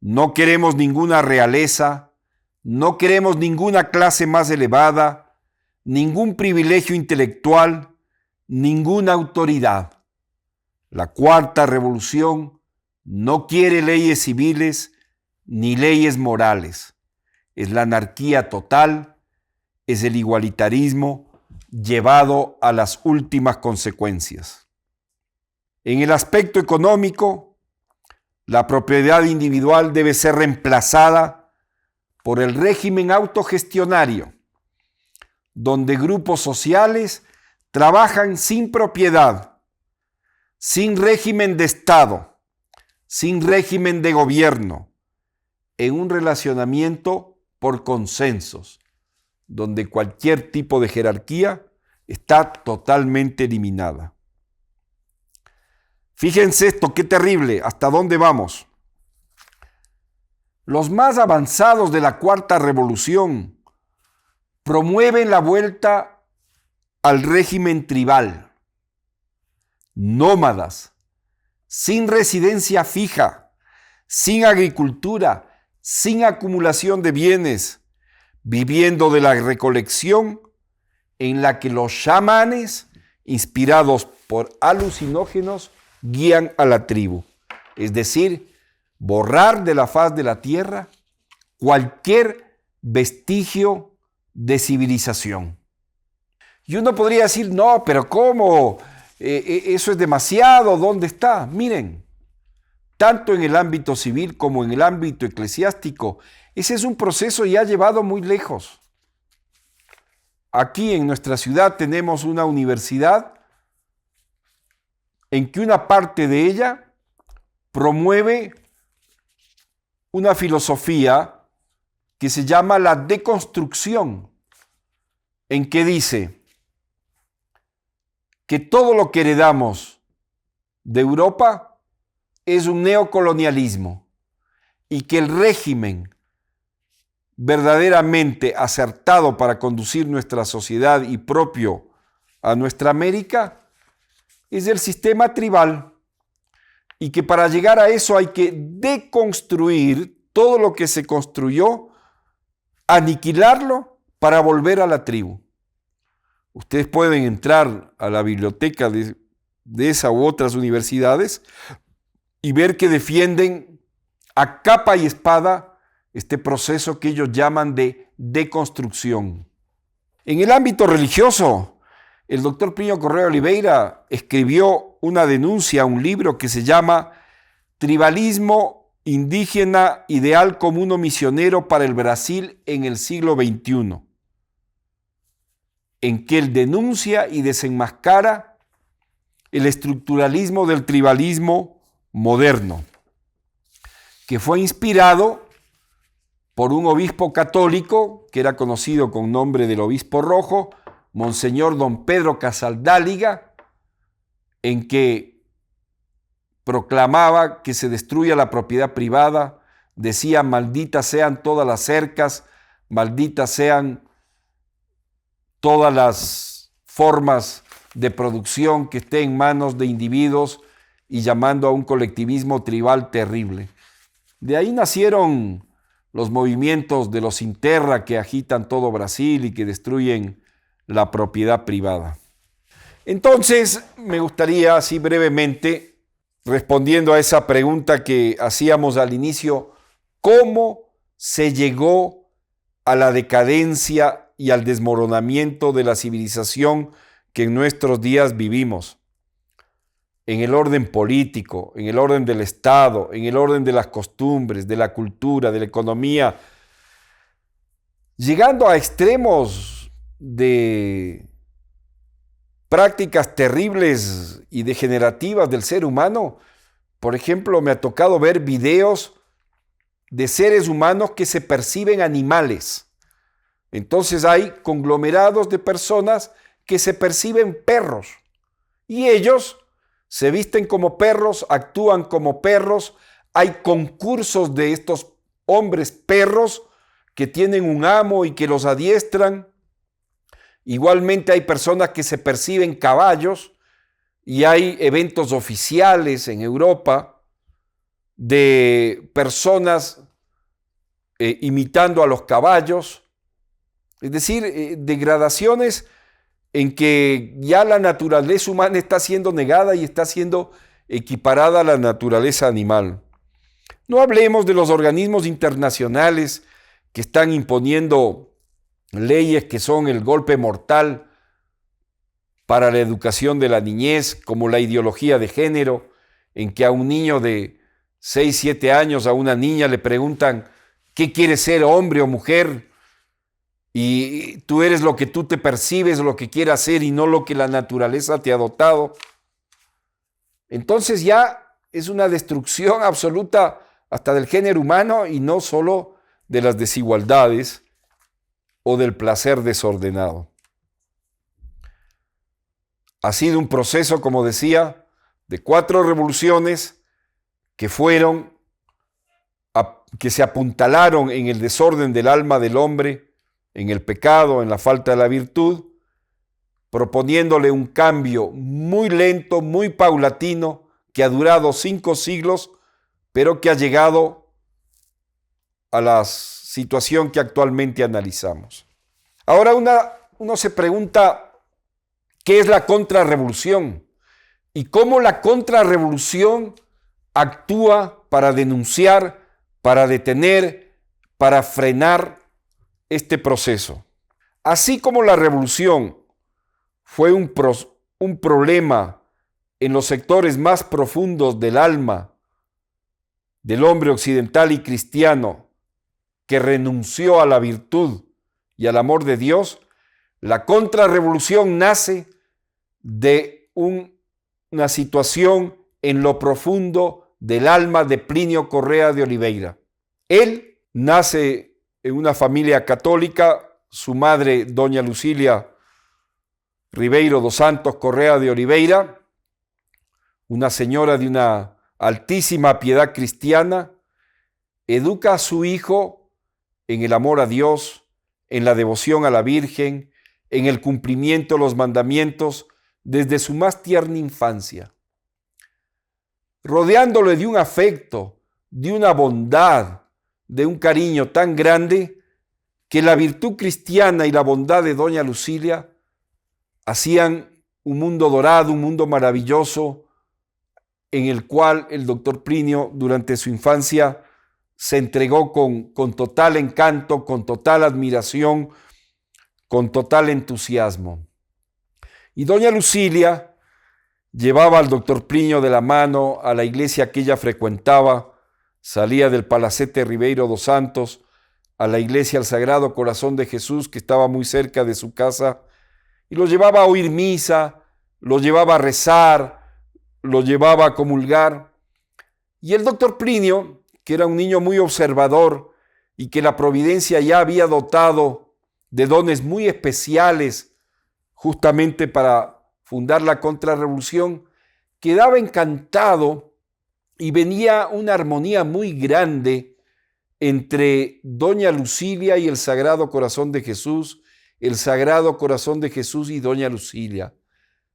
no queremos ninguna realeza, no queremos ninguna clase más elevada, ningún privilegio intelectual, ninguna autoridad. La cuarta revolución no quiere leyes civiles ni leyes morales. Es la anarquía total, es el igualitarismo llevado a las últimas consecuencias. En el aspecto económico, la propiedad individual debe ser reemplazada por el régimen autogestionario, donde grupos sociales trabajan sin propiedad, sin régimen de Estado, sin régimen de gobierno, en un relacionamiento por consensos, donde cualquier tipo de jerarquía está totalmente eliminada. Fíjense esto, qué terrible, ¿hasta dónde vamos? Los más avanzados de la cuarta revolución promueven la vuelta al régimen tribal, nómadas, sin residencia fija, sin agricultura, sin acumulación de bienes, viviendo de la recolección, en la que los chamanes, inspirados por alucinógenos, guían a la tribu. Es decir, borrar de la faz de la tierra cualquier vestigio de civilización. Y uno podría decir: no, pero ¿cómo? Eso es demasiado, ¿dónde está? Miren, tanto en el ámbito civil como en el ámbito eclesiástico, ese es un proceso ya llevado muy lejos. Aquí en nuestra ciudad tenemos una universidad en que una parte de ella promueve una filosofía que se llama la deconstrucción, en que dice que todo lo que heredamos de Europa es un neocolonialismo y que el régimen verdaderamente acertado para conducir nuestra sociedad y propio a nuestra América es el sistema tribal, y que para llegar a eso hay que deconstruir todo lo que se construyó, aniquilarlo para volver a la tribu. Ustedes pueden entrar a la biblioteca de esa u otras universidades y ver que defienden a capa y espada este proceso que ellos llaman de deconstrucción. En el ámbito religioso, el doctor Plinio Correa Oliveira escribió una denuncia, un libro que se llama Tribalismo indígena, ideal común misionero para el Brasil en el siglo XXI, en que él denuncia y desenmascara el estructuralismo del tribalismo moderno, que fue inspirado por un obispo católico que era conocido con nombre del obispo rojo, Monseñor Don Pedro Casaldáliga, en que proclamaba que se destruya la propiedad privada, decía: malditas sean todas las cercas, malditas sean todas las formas de producción que estén en manos de individuos, y llamando a un colectivismo tribal terrible. De ahí nacieron los movimientos de los Sin Terra que agitan todo Brasil y que destruyen la propiedad privada. Entonces, me gustaría, así brevemente, respondiendo a esa pregunta que hacíamos al inicio, ¿cómo se llegó a la decadencia y al desmoronamiento de la civilización que en nuestros días vivimos? En el orden político, en el orden del Estado, en el orden de las costumbres, de la cultura, de la economía, llegando a extremos de prácticas terribles y degenerativas del ser humano. Por ejemplo, me ha tocado ver videos de seres humanos que se perciben animales. Entonces hay conglomerados de personas que se perciben perros y ellos se visten como perros, actúan como perros. Hay concursos de estos hombres perros que tienen un amo y que los adiestran. Igualmente hay personas que se perciben caballos y hay eventos oficiales en Europa de personas imitando a los caballos. Es decir, degradaciones en que ya la naturaleza humana está siendo negada y está siendo equiparada a la naturaleza animal. No hablemos de los organismos internacionales que están imponiendo leyes que son el golpe mortal para la educación de la niñez, como la ideología de género, en que a un niño de 6, 7 años, a una niña le preguntan ¿qué quieres ser, hombre o mujer? Y tú eres lo que tú te percibes, lo que quieras ser y no lo que la naturaleza te ha dotado. Entonces ya es una destrucción absoluta hasta del género humano y no solo de las desigualdades o del placer desordenado. Ha sido un proceso, como decía, de 4 revoluciones que que se apuntalaron en el desorden del alma del hombre, en el pecado, en la falta de la virtud, proponiéndole un cambio muy lento, muy paulatino, que ha durado 5 siglos, pero que ha llegado a la situación que actualmente analizamos. Ahora uno se pregunta, ¿qué es la contrarrevolución? Y cómo la contrarrevolución actúa para denunciar, para detener, para frenar este proceso. Así como la revolución fue un problema en los sectores más profundos del alma del hombre occidental y cristiano que renunció a la virtud y al amor de Dios, la contrarrevolución nace de una situación en lo profundo del alma de Plinio Correa de Oliveira. Él nace en una familia católica, su madre, doña Lucilia Ribeiro dos Santos Correa de Oliveira, una señora de una altísima piedad cristiana, educa a su hijo en el amor a Dios, en la devoción a la Virgen, en el cumplimiento de los mandamientos desde su más tierna infancia, rodeándole de un afecto, de una bondad, de un cariño tan grande que la virtud cristiana y la bondad de doña Lucilia hacían un mundo dorado, un mundo maravilloso, en el cual el doctor Plinio durante su infancia se entregó con total encanto, con total admiración, con total entusiasmo. Y doña Lucilia llevaba al doctor Plinio de la mano a la iglesia que ella frecuentaba, salía del Palacete Ribeiro dos Santos a la iglesia al Sagrado Corazón de Jesús, que estaba muy cerca de su casa, y lo llevaba a oír misa, lo llevaba a rezar, lo llevaba a comulgar. Y el doctor Plinio, que era un niño muy observador y que la providencia ya había dotado de dones muy especiales justamente para fundar la contrarrevolución, quedaba encantado y venía una armonía muy grande entre doña Lucilia y el Sagrado Corazón de Jesús, el Sagrado Corazón de Jesús y doña Lucilia.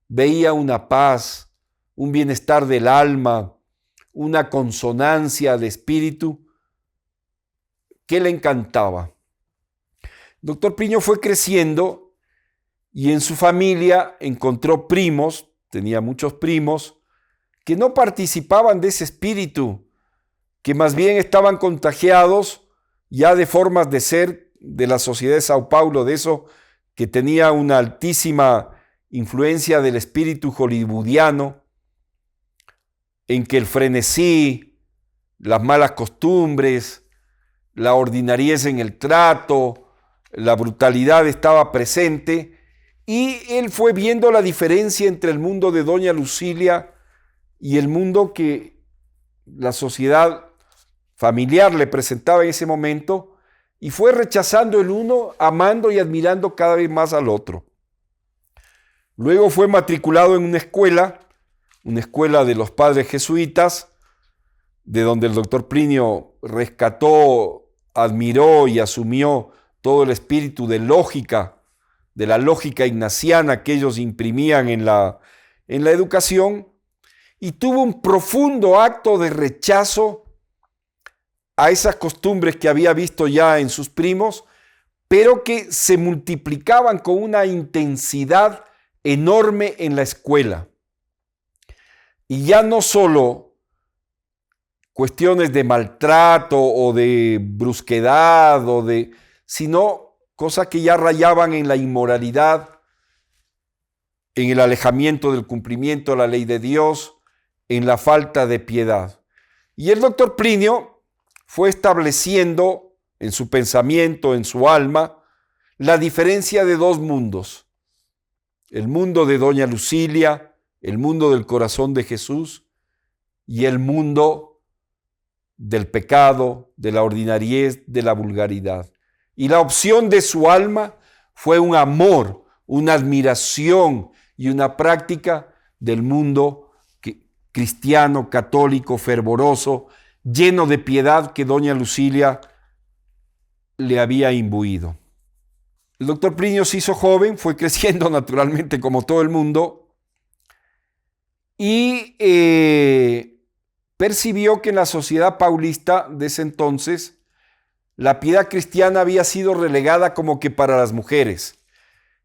Veía una paz, un bienestar del alma, una consonancia de espíritu que le encantaba. Doctor Plinio fue creciendo y en su familia encontró primos, tenía muchos primos, que no participaban de ese espíritu, que más bien estaban contagiados ya de formas de ser de la sociedad de Sao Paulo, de eso que tenía una altísima influencia del espíritu hollywoodiano, en que el frenesí, las malas costumbres, la ordinariez en el trato, la brutalidad estaba presente, y él fue viendo la diferencia entre el mundo de doña Lucilia y el mundo que la sociedad familiar le presentaba en ese momento, y fue rechazando el uno, amando y admirando cada vez más al otro. Luego fue matriculado en una escuela de los padres jesuitas, de donde el doctor Plinio rescató, admiró y asumió todo el espíritu de lógica, de la lógica ignaciana que ellos imprimían en la educación, y tuvo un profundo acto de rechazo a esas costumbres que había visto ya en sus primos, pero que se multiplicaban con una intensidad enorme en la escuela. Y ya no solo cuestiones de maltrato o de brusquedad, sino cosas que ya rayaban en la inmoralidad, en el alejamiento del cumplimiento de la ley de Dios, en la falta de piedad. Y el doctor Plinio fue estableciendo en su pensamiento, en su alma, la diferencia de dos mundos. El mundo de doña Lucilia, el mundo del corazón de Jesús y el mundo del pecado, de la ordinariez, de la vulgaridad. Y la opción de su alma fue un amor, una admiración y una práctica del mundo cristiano, católico, fervoroso, lleno de piedad que doña Lucilia le había imbuido. El doctor Plinio se hizo joven, fue creciendo naturalmente como todo el mundo y percibió que en la sociedad paulista de ese entonces la piedad cristiana había sido relegada como que para las mujeres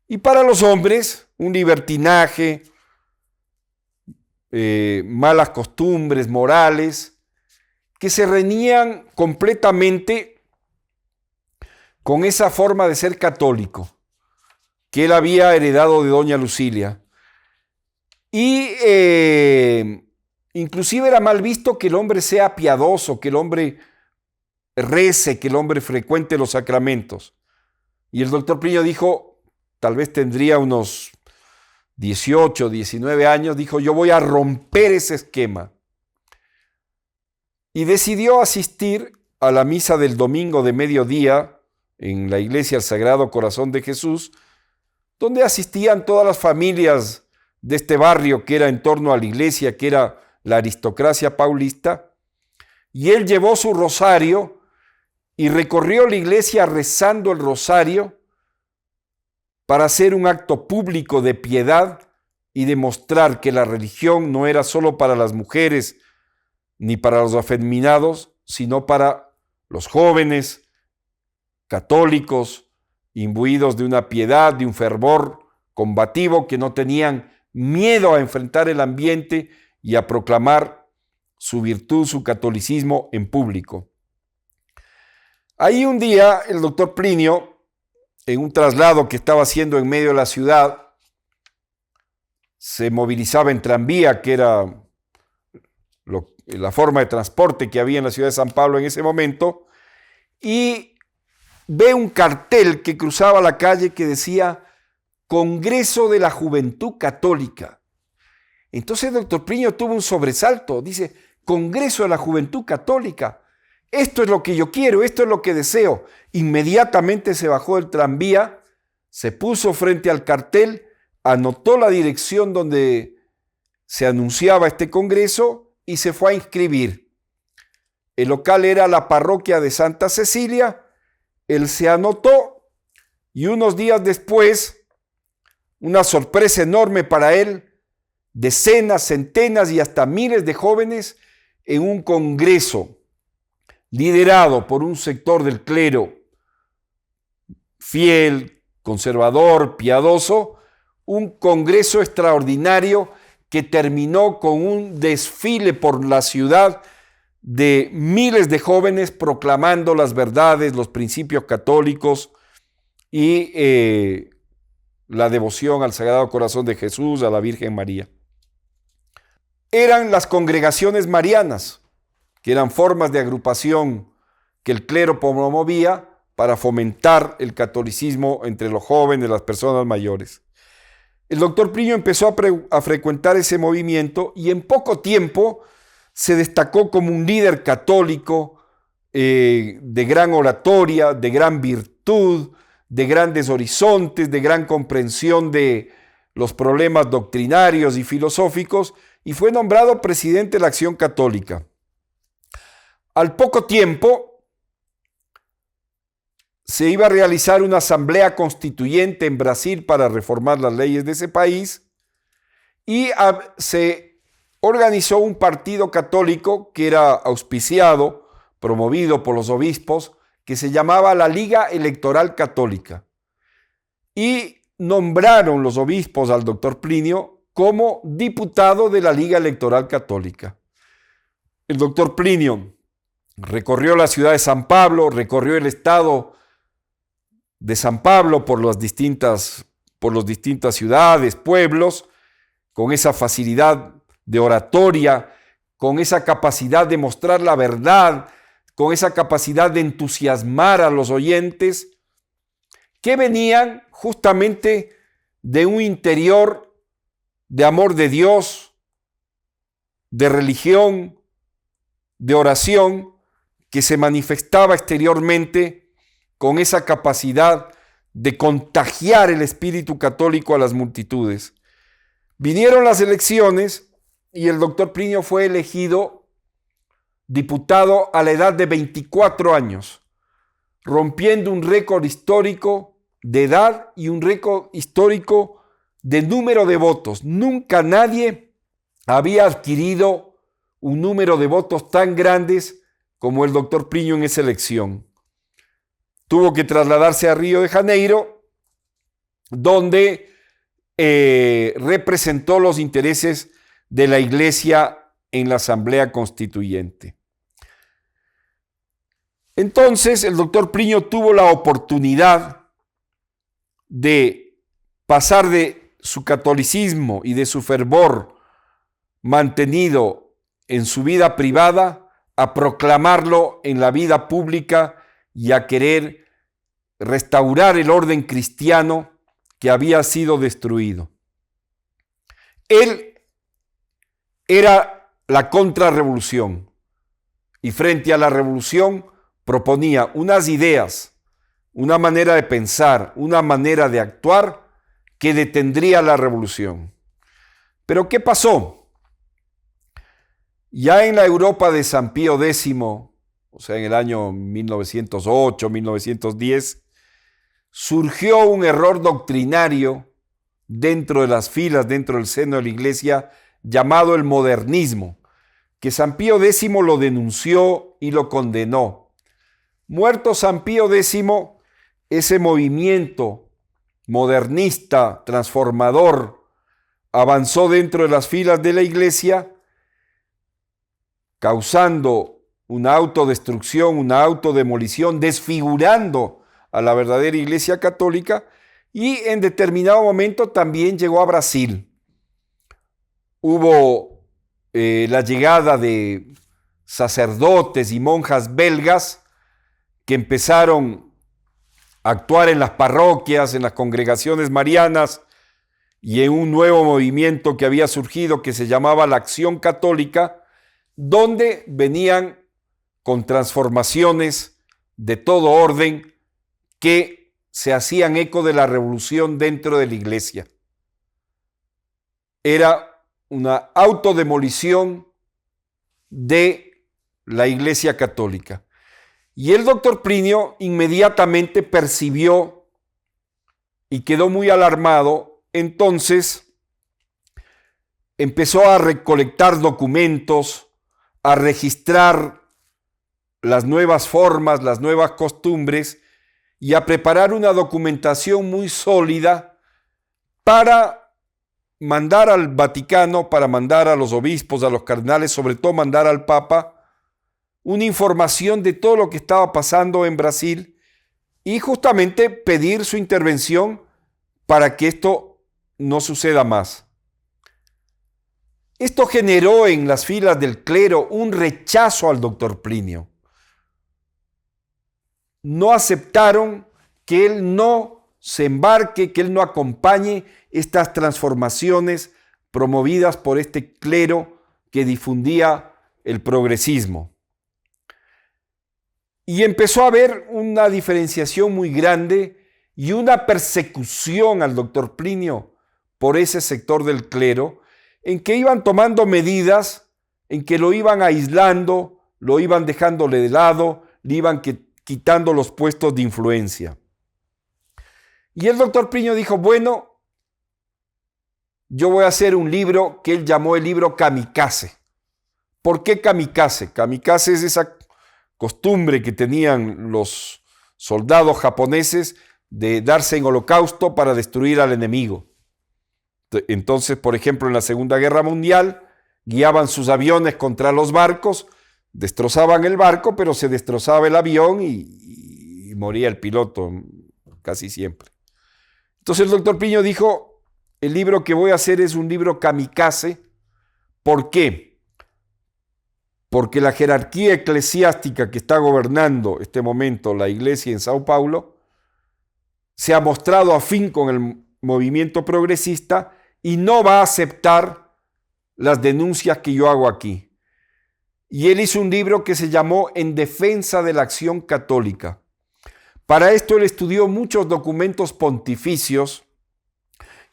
y para los hombres un libertinaje, malas costumbres morales que se reñían completamente con esa forma de ser católico que él había heredado de doña Lucilia. Y inclusive era mal visto que el hombre sea piadoso, que el hombre rece, que el hombre frecuente los sacramentos. Y el doctor Plinio dijo, tal vez tendría unos 18, 19 años, dijo, yo voy a romper ese esquema. Y decidió asistir a la misa del domingo de mediodía en la iglesia del Sagrado Corazón de Jesús, donde asistían todas las familias de este barrio que era en torno a la iglesia, que era la aristocracia paulista, y él llevó su rosario y recorrió la iglesia rezando el rosario para hacer un acto público de piedad y demostrar que la religión no era solo para las mujeres ni para los afeminados, sino para los jóvenes católicos, imbuidos de una piedad, de un fervor combativo, que no tenían miedo a enfrentar el ambiente y a proclamar su virtud, su catolicismo en público. Ahí un día el doctor Plinio, en un traslado que estaba haciendo en medio de la ciudad, se movilizaba en tranvía, que era la forma de transporte que había en la ciudad de San Pablo en ese momento, y ve un cartel que cruzaba la calle que decía Congreso de la Juventud Católica. Entonces el doctor Plinio tuvo un sobresalto, dice, Congreso de la Juventud Católica. esto es lo que yo quiero, esto es lo que deseo. Inmediatamente se bajó del tranvía, se puso frente al cartel, anotó la dirección donde se anunciaba este congreso y se fue a inscribir. El local era la parroquia de Santa Cecilia. Él se anotó y unos días después, una sorpresa enorme para él, decenas, centenas y hasta miles de jóvenes en un congreso liderado por un sector del clero fiel, conservador, piadoso, un congreso extraordinario que terminó con un desfile por la ciudad de miles de jóvenes proclamando las verdades, los principios católicos y la devoción al Sagrado Corazón de Jesús, a la Virgen María. Eran las congregaciones marianas, que eran formas de agrupación que el clero promovía para fomentar el catolicismo entre los jóvenes, las personas mayores. El doctor Plinio empezó a frecuentar ese movimiento y en poco tiempo se destacó como un líder católico de gran oratoria, de gran virtud, de grandes horizontes, de gran comprensión de los problemas doctrinarios y filosóficos, y fue nombrado presidente de la Acción Católica. Al poco tiempo se iba a realizar una asamblea constituyente en Brasil para reformar las leyes de ese país y se organizó un partido católico que era auspiciado, promovido por los obispos, que se llamaba la Liga Electoral Católica. Y nombraron los obispos al doctor Plinio como diputado de la Liga Electoral Católica. El doctor Plinio recorrió la ciudad de San Pablo, recorrió el estado de San Pablo por las distintas ciudades, pueblos, con esa facilidad de oratoria, con esa capacidad de mostrar la verdad, con esa capacidad de entusiasmar a los oyentes, que venían justamente de un interior de amor de Dios, de religión, de oración, que se manifestaba exteriormente con esa capacidad de contagiar el espíritu católico a las multitudes. Vinieron las elecciones y el doctor Plinio fue elegido diputado a la edad de 24 años, rompiendo un récord histórico de edad y un récord histórico de número de votos. Nunca nadie había adquirido un número de votos tan grandes como el doctor Plinio en esa elección. Tuvo que trasladarse a Río de Janeiro, donde representó los intereses de la Iglesia en la Asamblea Constituyente. Entonces, el doctor Plinio tuvo la oportunidad de pasar de su catolicismo y de su fervor mantenido en su vida privada a proclamarlo en la vida pública y a querer restaurar el orden cristiano que había sido destruido. Él era la contrarrevolución y frente a la revolución proponía unas ideas, una manera de pensar, una manera de actuar que detendría la revolución. Pero ¿qué pasó? Ya en la Europa de San Pío X, o sea, en el año 1908, 1910, surgió un error doctrinario dentro de las filas, dentro del seno de la Iglesia, llamado el modernismo, que San Pío X lo denunció y lo condenó. Muerto San Pío X, ese movimiento modernista, transformador, avanzó dentro de las filas de la Iglesia, causando una autodestrucción, una autodemolición, desfigurando a la verdadera Iglesia Católica, y en determinado momento también llegó a Brasil. Hubo la llegada de sacerdotes y monjas belgas que empezaron a actuar en las parroquias, en las congregaciones marianas y en un nuevo movimiento que había surgido que se llamaba la Acción Católica, donde venían con transformaciones de todo orden que se hacían eco de la revolución dentro de la iglesia. Era una autodemolición de la Iglesia Católica. Y el doctor Plinio inmediatamente percibió y quedó muy alarmado. Entonces empezó a recolectar documentos, a registrar las nuevas formas, las nuevas costumbres y a preparar una documentación muy sólida para mandar al Vaticano, para mandar a los obispos, a los cardenales, sobre todo mandar al Papa, una información de todo lo que estaba pasando en Brasil y justamente pedir su intervención para que esto no suceda más. Esto generó en las filas del clero un rechazo al doctor Plinio. No aceptaron que él no se embarque, que él no acompañe estas transformaciones promovidas por este clero que difundía el progresismo. Y empezó a haber una diferenciación muy grande y una persecución al doctor Plinio por ese sector del clero, en que iban tomando medidas, en que lo iban aislando, lo iban dejándole de lado, le iban quitando los puestos de influencia. Y el doctor Plinio dijo, bueno, yo voy a hacer un libro que él llamó el libro Kamikaze. ¿Por qué Kamikaze? Kamikaze es esa costumbre que tenían los soldados japoneses de darse en holocausto para destruir al enemigo. Entonces, por ejemplo, en la Segunda Guerra Mundial, guiaban sus aviones contra los barcos, destrozaban el barco, pero se destrozaba el avión y moría el piloto casi siempre. Entonces el doctor Plinio dijo, el libro que voy a hacer es un libro kamikaze. ¿Por qué? Porque la jerarquía eclesiástica que está gobernando este momento la iglesia en Sao Paulo se ha mostrado afín con el movimiento progresista y no va a aceptar las denuncias que yo hago aquí. Y él hizo un libro que se llamó En defensa de la acción católica. Para esto él estudió muchos documentos pontificios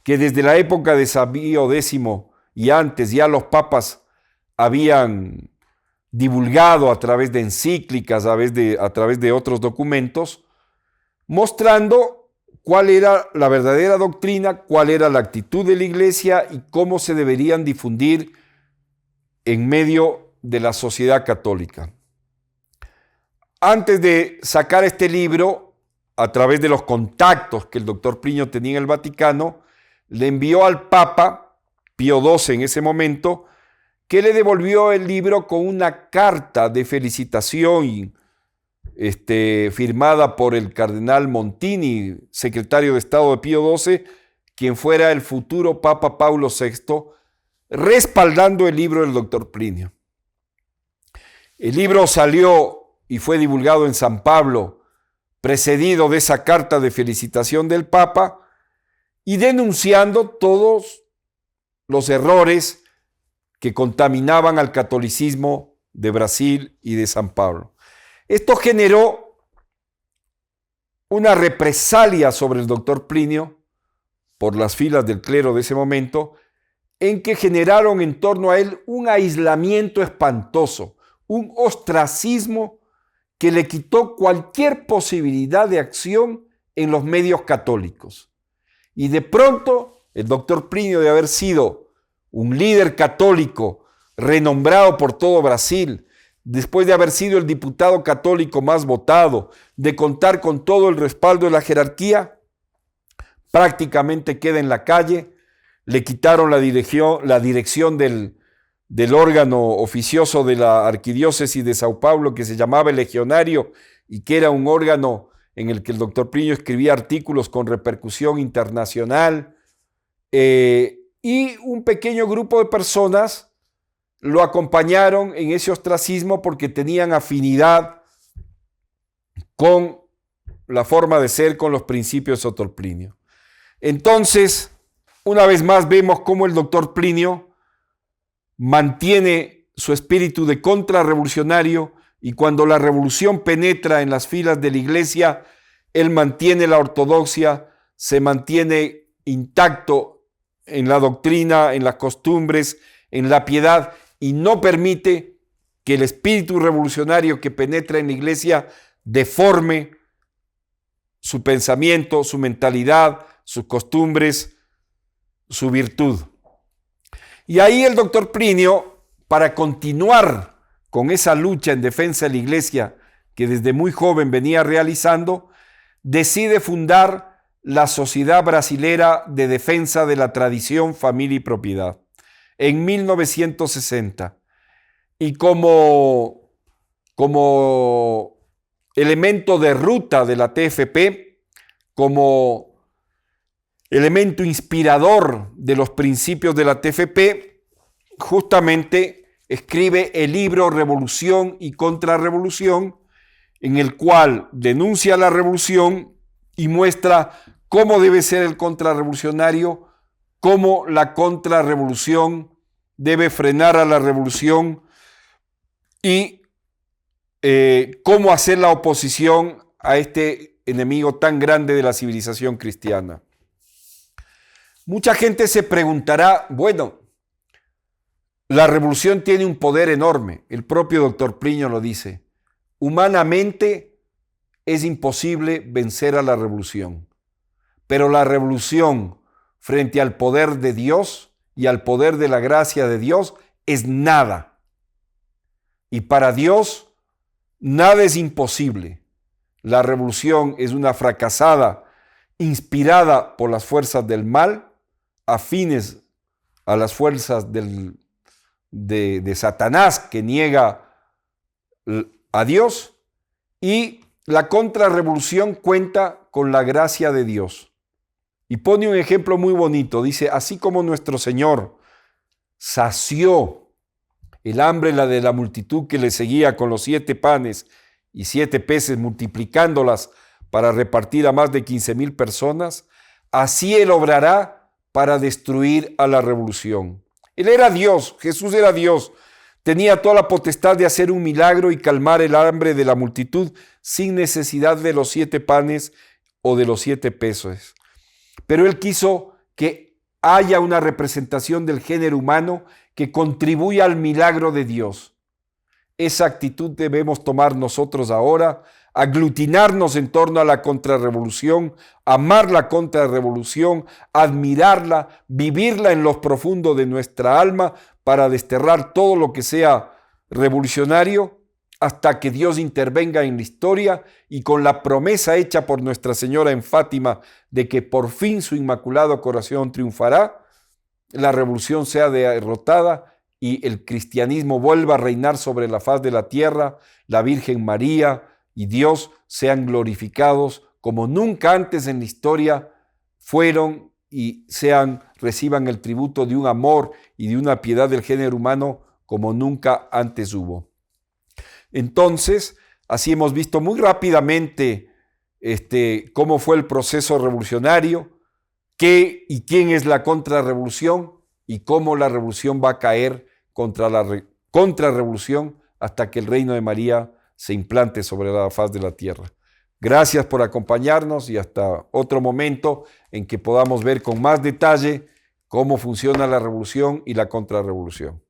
que desde la época de San Pío X y antes ya los papas habían divulgado a través de encíclicas, a través de otros documentos, mostrando cuál era la verdadera doctrina, cuál era la actitud de la iglesia y cómo se deberían difundir en medio de la sociedad católica. Antes de sacar este libro, a través de los contactos que el doctor Plinio tenía en el Vaticano, le envió al Papa Pío XII en ese momento, que le devolvió el libro con una carta de felicitación firmada por el cardenal Montini, secretario de Estado de Pío XII, quien fuera el futuro Papa Paulo VI, respaldando el libro del doctor Plinio. El libro salió y fue divulgado en San Pablo, precedido de esa carta de felicitación del Papa y denunciando todos los errores que contaminaban al catolicismo de Brasil y de San Pablo. Esto generó una represalia sobre el doctor Plinio por las filas del clero de ese momento, en que generaron en torno a él un aislamiento espantoso, un ostracismo que le quitó cualquier posibilidad de acción en los medios católicos. Y de pronto, el doctor Plinio, de haber sido un líder católico renombrado por todo Brasil, después de haber sido el diputado católico más votado, de contar con todo el respaldo de la jerarquía, prácticamente queda en la calle. Le quitaron la dirección del órgano oficioso de la arquidiócesis de Sao Paulo, que se llamaba el Legionario y que era un órgano en el que el doctor Plinio escribía artículos con repercusión internacional, y un pequeño grupo de personas lo acompañaron en ese ostracismo porque tenían afinidad con la forma de ser, con los principios de doctor Plinio. Entonces, una vez más vemos cómo el doctor Plinio mantiene su espíritu de contrarrevolucionario Y cuando la revolución penetra en las filas de la iglesia, él mantiene la ortodoxia, se mantiene intacto en la doctrina, en las costumbres, en la piedad, y no permite que el espíritu revolucionario que penetra en la iglesia deforme su pensamiento, su mentalidad, sus costumbres, su virtud. Y ahí el doctor Plinio, para continuar con esa lucha en defensa de la iglesia que desde muy joven venía realizando, decide fundar la Sociedad Brasilera de Defensa de la Tradición, Familia y Propiedad en 1960. Y como elemento de ruta de la TFP, como elemento inspirador de los principios de la TFP, justamente escribe el libro Revolución y Contrarrevolución, en el cual denuncia la revolución y muestra cómo debe ser el contrarrevolucionario, cómo la contrarrevolución debe frenar a la revolución y cómo hacer la oposición a este enemigo tan grande de la civilización cristiana. Mucha gente se preguntará, bueno, la revolución tiene un poder enorme. El propio doctor Plinio lo dice. Humanamente es imposible vencer a la revolución, pero la revolución frente al poder de Dios y al poder de la gracia de Dios es nada. Y para Dios nada es imposible. La revolución es una fracasada inspirada por las fuerzas del mal, afines a las fuerzas de Satanás, que niega a Dios, y la contrarrevolución cuenta con la gracia de Dios. Y pone un ejemplo muy bonito, dice, así como nuestro Señor sació el hambre de la multitud que le seguía con los 7 panes y 7 peces, multiplicándolas para repartir a más de 15,000 personas, así Él obrará para destruir a la revolución. Él era Dios, Jesús era Dios, tenía toda la potestad de hacer un milagro y calmar el hambre de la multitud sin necesidad de los 7 panes o de los 7 peces. Pero Él quiso que haya una representación del género humano que contribuya al milagro de Dios. Esa actitud debemos tomar nosotros ahora, aglutinarnos en torno a la contrarrevolución, amar la contrarrevolución, admirarla, vivirla en lo profundo de nuestra alma para desterrar todo lo que sea revolucionario hasta que Dios intervenga en la historia y con la promesa hecha por Nuestra Señora en Fátima de que por fin su Inmaculado Corazón triunfará, la revolución sea derrotada y el cristianismo vuelva a reinar sobre la faz de la tierra, la Virgen María y Dios sean glorificados como nunca antes en la historia fueron y reciban el tributo de un amor y de una piedad del género humano como nunca antes hubo. Entonces, así hemos visto muy rápidamente cómo fue el proceso revolucionario, qué y quién es la contrarrevolución y cómo la revolución va a caer contra la contrarrevolución hasta que el reino de María se implante sobre la faz de la tierra. Gracias por acompañarnos y hasta otro momento en que podamos ver con más detalle cómo funciona la revolución y la contrarrevolución.